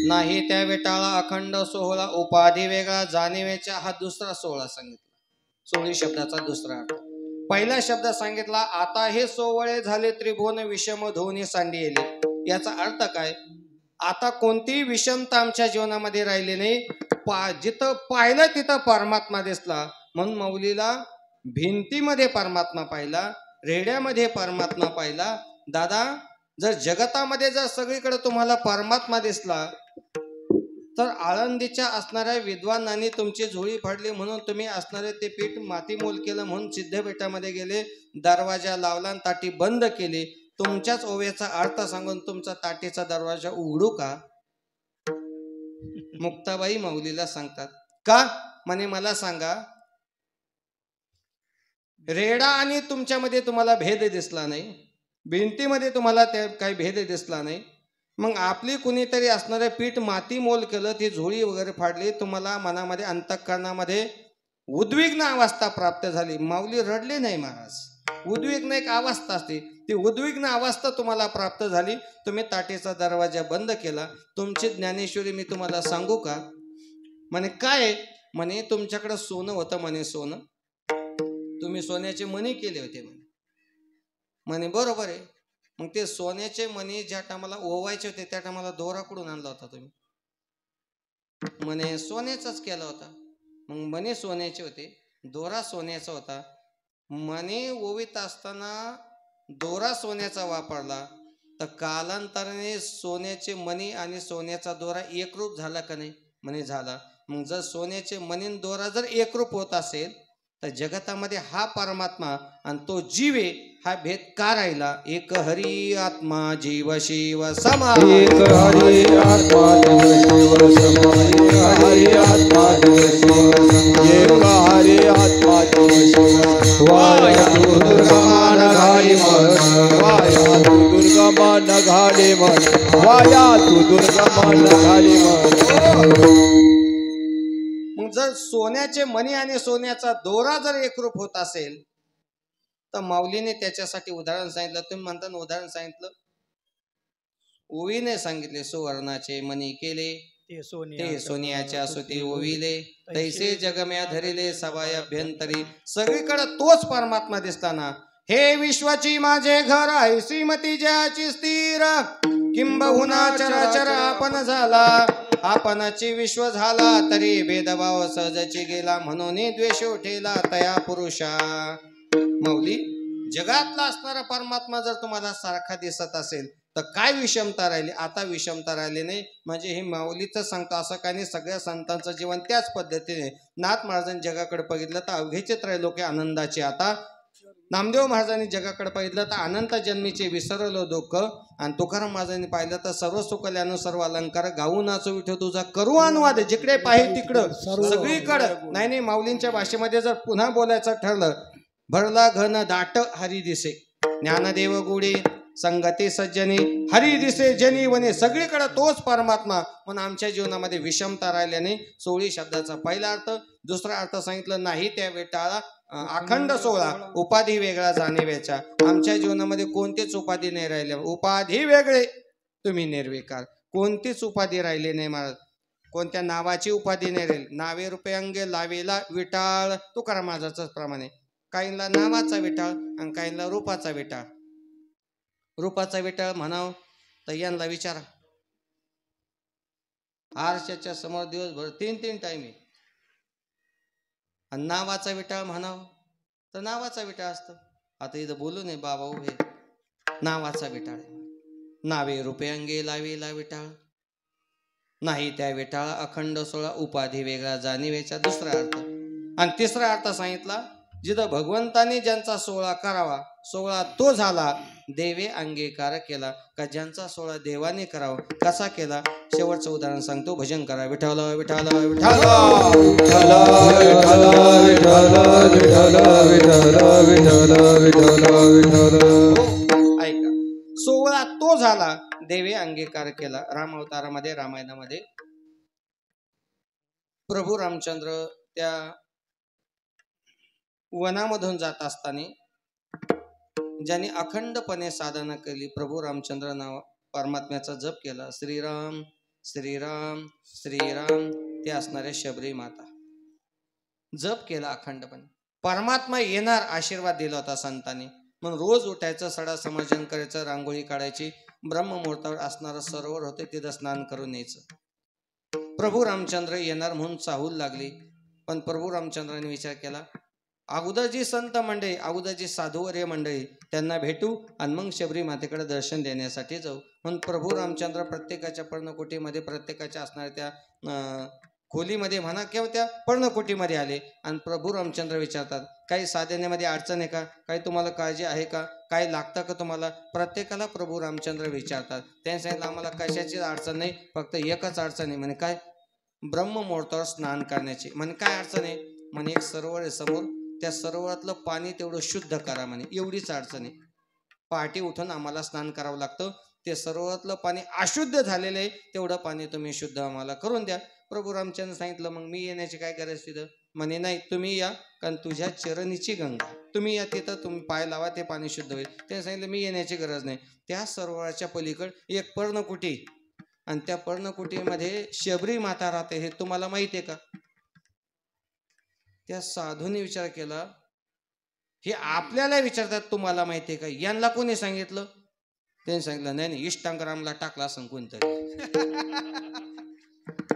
नाही त्या विटाळा अखंड सोहळा उपाधी वेगळा जाणीवेच्या. हा दुसरा सोहळा सांगितला. 16 शब्दाचा दुसरा अर्थ. पहिला शब्द सांगितला आता हे सोवळे झाले त्रिभुवन विषम धोनी सांडियेले. याचा अर्थ काय? आता कोणतीही विषमता आमच्या जीवनामध्ये राहिली नाही. जिथं पाहिलं तिथं परमात्मा दिसला. म्हणून माऊलीला भिंतीमध्ये परमात्मा पाहिला, रेड्यामध्ये परमात्मा पाहिला. दादा जर जगतामध्ये जर सगळीकडे तुम्हाला परमात्मा दिसला तर आळंदीच्या असणाऱ्या विद्वानांनी तुमची झोळी फाडली म्हणून तुम्ही असणारे ते पीठ मातीमोल केलं म्हणून सिद्धपीठामध्ये गेले, दरवाजा लावला आणि ताटी बंद केली. तुमच्याच ओव्याचा अर्थ सांगून तुमचा ताटीचा दरवाजा उघडू का? मुक्ताबाई माऊलीला सांगतात का म्हणे मला सांगा रेडा आणि तुमच्यामध्ये तुम्हाला भेद दिसला नाही, भिंतीमध्ये तुम्हाला त्या काही भेद दिसला नाही. मग आपली कुणीतरी असणारे पीठ माती मोल केलं, ती झोळी वगैरे फाडली, तुम्हाला मनामध्ये अंतःकरणामध्ये उद्विग्न अवस्था प्राप्त झाली. माऊली रडले नाही महाराज. उद्विग्न एक अवस्था असते, ती उद्विग्न अवस्था तुम्हाला प्राप्त झाली. तुम्ही ताटेचा दरवाजा बंद केला. तुमची ज्ञानेश्वरी मी तुम्हाला सांगू का? म्हणे काय? म्हणे तुमच्याकडे सोनं होतं म्हणे. सोनं तुम्ही सोन्याचे मणी केले होते म्हणे. म्हणे बरोबर आहे. मग ते सोन्याचे मणी ज्या टायमाला ओवायचे होते त्या टायमाला दोरा कुठून आणला होता तुम्ही? म्हणे सोन्याचाच केला होता. मग मणी सोन्याचे होते, दोरा सोन्याचा होता. मणी ओवीत असताना दोरा सोन्याचा वापरला तर कालांतराने सोन्याचे मणी आणि सोन्याचा दोरा एकरूप झाला का नाही? म्हणे झाला. मग जर सोन्याचे मणी दोरा जर एकरूप होत असेल तर जगतामध्ये हा परमात्मा आणि तो जीव आहे हा भेद का राहिला? एक हरी आत्मा जीव शिव समा. एक हरी आत्मा जीव शिव समा. एक हरी आत्मा जीव शिव समा. एक हरी आत्मा जीव शिव. वाया तू दुर्गमान घाली मन, वाया तू दुर्गमान घाली मन, वाया तू दुर्गमान घाली मन. मग जर सोन्याचे मणी आणि सोन्याचा दोरा जर एकरूप होत असेल तर माऊलीने त्याच्यासाठी उदाहरण सांगितलं. तुम्ही म्हणता ना उदाहरण सांगितलं, ओवीने सांगितले सुवर्णाचे मणी केले ते सोनियाच्या सुती ओविले, तैसे जगम्या धरिले सवाय अभ्यंतरी. सगळीकडे तोच परमात्मा दिसताना हे विश्वाची माझे घर ऐसी मती ज्याची स्थिर, किंबहुना चराचर आपण झाला, आपणाची विश्व झाला तरी भेदभाव सहजची गेला, म्हणून द्वेष उठेला तया पुरुषा. माऊली जगातला असणारा परमात्मा जर तुम्हाला सारखा दिसत असेल तर काय विषमता राहिली? आता विषमता राहिली नाही. म्हणजे हे माऊलीचं सांगतो असं काही नाही. सगळ्या संतांचं जीवन त्याच पद्धतीने. नाथ महाराजांनी जगाकडे बघितलं तर अवघेचे त्रैलोक्य आनंदाचे. आता नामदेव महाराजांनी जगाकडे पाहिलं तर अनंत जन्मीचे विसरलो दुःख, आणि तुकाराम महाराजांनी पाहिलं तर सर्व सुकल्यानं सर्व अलंकार गाऊ नाचू विठो तुझा करू अनुवाद. जिकडे पाहिजे तिकडं सगळीकडं. नाही माऊलींच्या भाषेमध्ये जर पुन्हा बोलायचं ठरलं, भरला घन दाट हरी दिसे, ज्ञानदेव गुडे संगती सज्जनी, हरी दिसे जनी वने. सगळीकडे तोच परमात्मा. पण आमच्या जीवनामध्ये विषमता राहिल्याने 16 शब्दाचा पहिला अर्थ. दुसरा अर्थ सांगितलं नाही त्या वेटाळा अखंड सोहळा उपाधी वेगळा जाणीवेच्या. आमच्या जीवनामध्ये कोणतीच उपाधी नाही राहिल्या. उपाधी वेगळे तुम्ही निर्विकार. कोणतीच उपाधी राहिली नाही महाराज. कोणत्या नावाची उपाधी नाही राहिली. नावे रूपे अंगे लावेला विटाळ तुकाराम महाराजांच प्रमाणे. काहींना नावाचा विटाळ आणि काहींना रूपाचा विटाळ. रूपाचा विटाळ म्हणाव तर यांना विचारा, आरशाच्या समोर दिवसभर 3 टाइम आहे. आणि नावाचा विटाळ म्हणाव तर नावाचा विटाळ असतं. आता इथं बोलू नये बाबा उभे, नावाचा विटाळ. नावे रूपे अंगे लावेला विटाळ, नाही त्या विटाळ अखंड सोळा उपाधी वेगळा जाणीवेचा दुसरा अर्थ. आणि तिसरा अर्थ सांगितला, जिथं भगवंताने ज्यांचा सोहळा करावा सोहळा तो झाला, देवे अंगीकार केला. का ज्यांचा सोहळा देवाने करावा कसा केला, शेवटचं उदाहरण सांगतो. भजन करा विठ्ठल विठ्ठल विठ्ठल ऐका, सोहळा तो झाला देवे अंगीकार केला. राम अवतारामध्ये रामायणामध्ये प्रभू रामचंद्र त्या वनामधून जात असताना ज्यांनी अखंडपणे साधना केली, प्रभू रामचंद्र नाव परमात्म्याचा जप केला, श्रीराम श्रीराम श्रीराम, ते असणारे शबरी माता जप केला अखंडपणे. परमात्मा येणार आशीर्वाद दिला होता संतांनी. म्हणून रोज उठायचं, सडा समाजन करायचं, रांगोळी काढायची. ब्रह्ममुहूर्तावर असणारं सरोवर होते, तिथं स्नान करून यायचं. प्रभू रामचंद्र येणार म्हणून चाहूल लागली. पण प्रभू रामचंद्राने विचार केला, अगोदर जी संत मंडळी, अगोदर जी साधुवर्य मंडळी, त्यांना भेटू आणि मग शबरी मातेकडे दर्शन देण्यासाठी जाऊ. म्हणून प्रभू रामचंद्र प्रत्येकाच्या पर्णकुटीमध्ये, प्रत्येकाच्या असणाऱ्या त्या खोलीमध्ये म्हणा किंवा त्या पर्णकुटीमध्ये आले. आणि प्रभू रामचंद्र विचारतात, काही साधनेमध्ये अडचण आहे का, काही तुम्हाला काळजी आहे का, काही लागतं का तुम्हाला. प्रत्येकाला प्रभू रामचंद्र विचारतात. त्यांनी सांगितलं, आम्हाला कशाचीच अडचण नाही, फक्त एकच अडचण आहे. म्हणे काय, ब्रह्ममुहूर्तावर स्नान करण्याची. म्हणे काय अडचण आहे, म्हणे एक सरोवर आहे समोर, त्या सरोवरातलं पाणी तेवढं शुद्ध करा म्हणे, एवढीच अडचण आहे. पहाटे उठून आम्हाला स्नान करावं लागतं, ते सरोवरातलं पाणी अशुद्ध झालेलं आहे, तेवढं पाणी तुम्ही शुद्ध आम्हाला करून द्या. प्रभू रामचंद्र सांगितलं, मग मी येण्याची काय गरज तिथं. म्हणे नाही, तुम्ही या, कारण तुझ्या चरणीची गंगा, तुम्ही या तिथं, तुम्ही पाय लावा, ते पाणी शुद्ध होईल. त्याने सांगितलं, मी येण्याची गरज नाही. त्या सरोवराच्या पलीकड एक पर्णकुटी, आणि त्या पर्णकुटीमध्ये शबरी माता राहते, हे तुम्हाला माहिती आहे का. त्या साधूने विचार केला, हे आपल्याला विचारतात तुम्हाला माहिती आहे का, यांना कोणी सांगितलं. त्यांनी सांगितलं, नाही नाही, इंस्टाग्रामला टाकला असं कोणतरी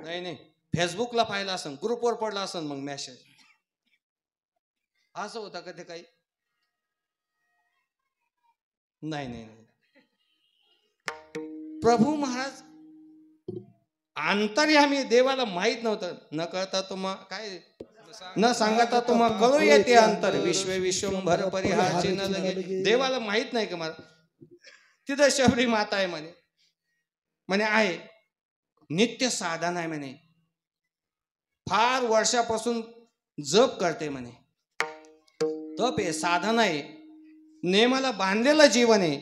नाही फेसबुकला पाहिला असं, ग्रुपवर पडला असं मग मेसेज. असं होता का ते काही. नाही नाही नाही, प्रभू महाराज अंतर्यामी, देवाला माहित नव्हतं. न कळता तुम्हा काय, न सांगता तुम्हा कळू येते अंतर, विश्व विश्वंभर परिहारचे न लगे. देवाला माहित नाही का मला तिथं शबरी माता आहे म्हणे. म्हणे आहे, नित्य साधन आहे म्हणे, फार वर्षापासून जप करते म्हणे, तप आहे, साधन आहे, नेमाला बांधलेलं जीवन आहे,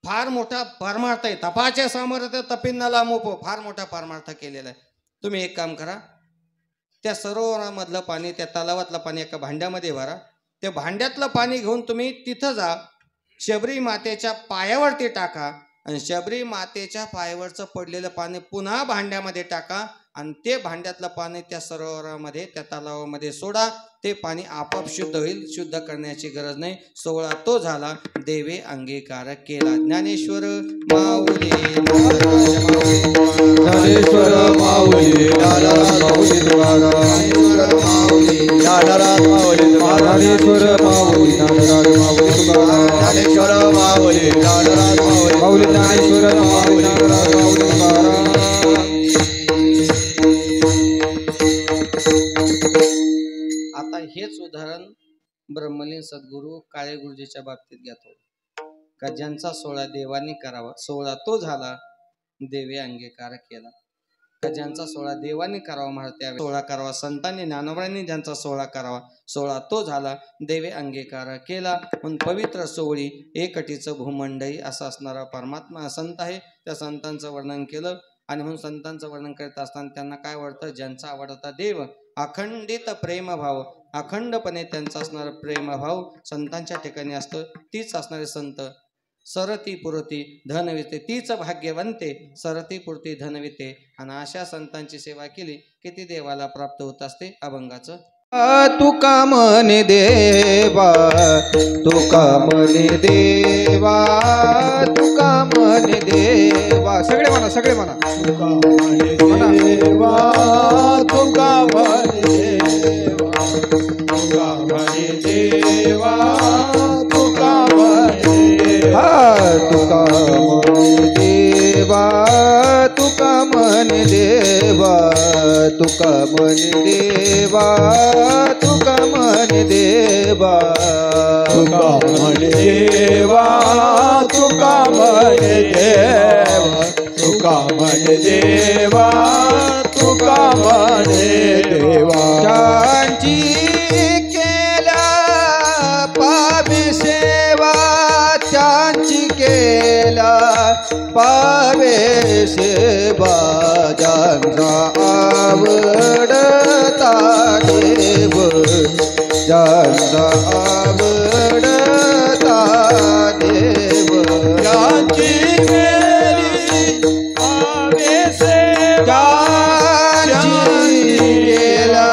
फार मोठा परमार्थ आहे. तपाचे सामर्थ्य तपिन्ना लामोप, फार मोठा परमार्थ केलेला आहे. तुम्ही एक काम करा, त्या सरोवरामधलं पाणी, त्या तलावातलं पाणी एका भांड्यामध्ये भरा, त्या भांड्यातलं पाणी घेऊन तुम्ही तिथं जा, शबरी मातेच्या पायावरती टाका, आणि शबरी मातेच्या पायावरचं पडलेलं पाणी पुन्हा भांड्यामध्ये टाका, आणि ते भांड्यातलं पाणी त्या सरोवरामध्ये, त्या तलावामध्ये सोडा. ते पाणी आपोआप शुद्ध होईल, शुद्ध करण्याची गरज नाही. सोहळा तो झाला, देवे अंगीकार केला. ज्ञानेश्वर माऊली, ज्ञानेश्वर माऊली, ज्ञानराज माऊली तुकाराम, ज्ञानराज माऊली तुकाराम, ज्ञानेश्वर माऊली, ज्ञानराज माऊली तुकाराम, ज्ञानेश्वर माऊली, ज्ञानराज माऊली, माऊली ज्ञानेश्वर माऊली, ज्ञानराज माऊली तुकाराम. आता हेच उदाहरण ब्रह्मलीन सद्गुरू काळे गुरुजीच्या बाबतीत घेतो, का ज्यांचा सोहळा देवानी करावा सोहळा तो झाला, देवे अंगीकार केला. का ज्यांचा सोहळा देवानी करावा महात्या सोहळा करावा, संतांनी ज्ञानोबांनी ज्यांचा सोहळा करावा सोहळा तो झाला, देवे अंगीकार केला. म्हणून पवित्र सोहळी एकटीचं भूमंडई असा असणारा परमात्मा संत आहे. त्या संतांचं वर्णन केलं. आणि म्हणून संतांचं वर्णन करत असताना त्यांना काय वाटतं, ज्यांचा आवडता देव, अखंडित प्रेमभाव, अखंडपणे त्यांचा असणारा प्रेमभाव संतांच्या ठिकाणी असतो. तीच असणारे संत सरती पुरती धनविते, तीच भाग्यवंते सरती पुरती धनविते. आणि अशा संतांची सेवा केली की ती देवाला प्राप्त होत असते. अभंगाचं तुका म्हणे देवा, तुका म्हणे देवा, तुका म्हणे देवा. सगळे म्हणा, सगळे म्हणा. तुका म्हणे देवा, तुका म्हणे देवा, तुका म्हणे देवा, तुका म्हणे तुका म्हणे देवा, तुका म्हणे देवा, तुका म्हणे देवा, तुका म्हणे देवा, तुका म्हणे देवा, तुका म्हणे देवा, तुका म्हणे देवा, तुका म्हणे देवा. ज्यांची केला पावे सेवा, त्यांची केला पावे सेवा, ज्यांचा आवडता देव, ज्यांचा आवडता देव, ज्यांची केली पावे सेवा, ज्यांची केला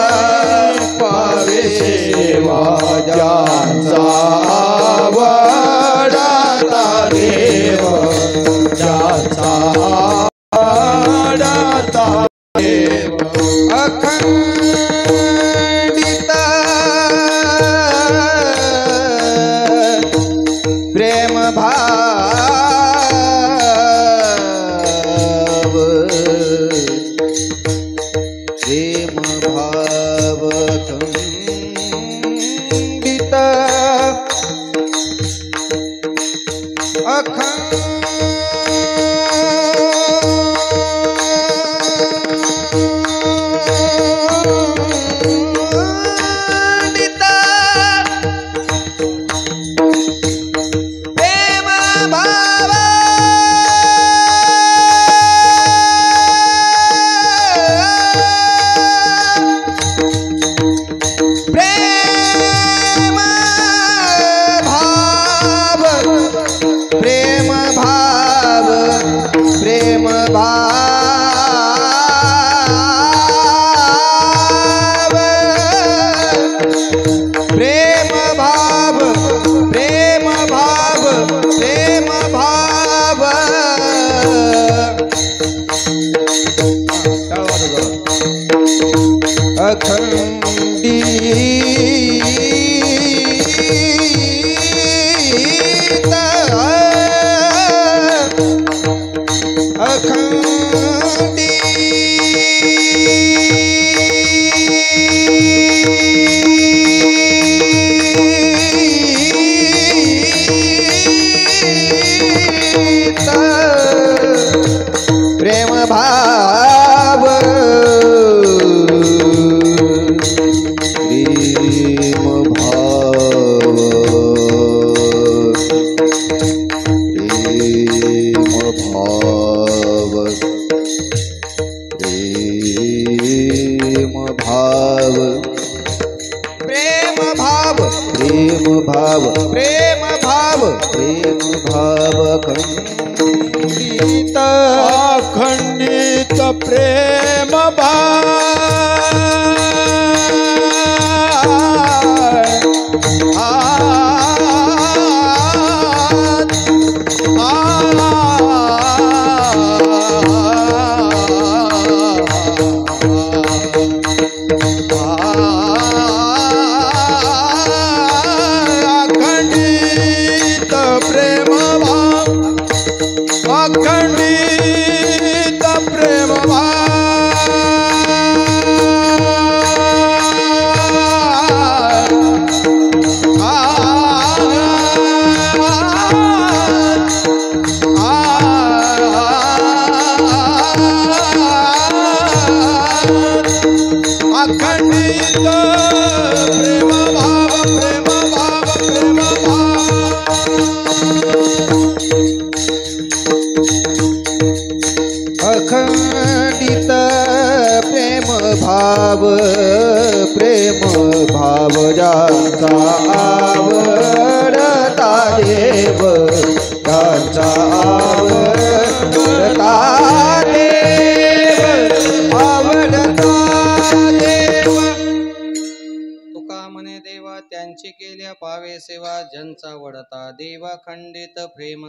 पावे सेवा, ज्यांचा आवडता देव, ज्यांचा आवडता देव. अखंडित प्रेम भाव, प्रेम भाव खंडित अखंडित प्रेम भाव, प्रेम भाव, प्रेम भाव, प्रेम भाव, प्रेम भाव, प्रेम भाव, प्रेम भाव. प्रेम भाव, प्रेम भाव, प्रेम भाव, प्रेम भाव, प्रेम भाव, प्रेम भाव, प्रेम भाव, प्रेम भाव खंडित, अखंडित प्रेम भाव, अखंडित प्रेम भाव, अखंडित प्रेम अखंडित प्रेम भाव, प्रेम भाव, प्रेम भाव. अखंडित प्रेम भाव, प्रेम भाव, ज्यांचा आवडता देव, ज्यांचा आवडता देव, आवडता देव. त्यांची केल्या पावे सेवा, ज्यांचा वडता देवा खंडित प्रेम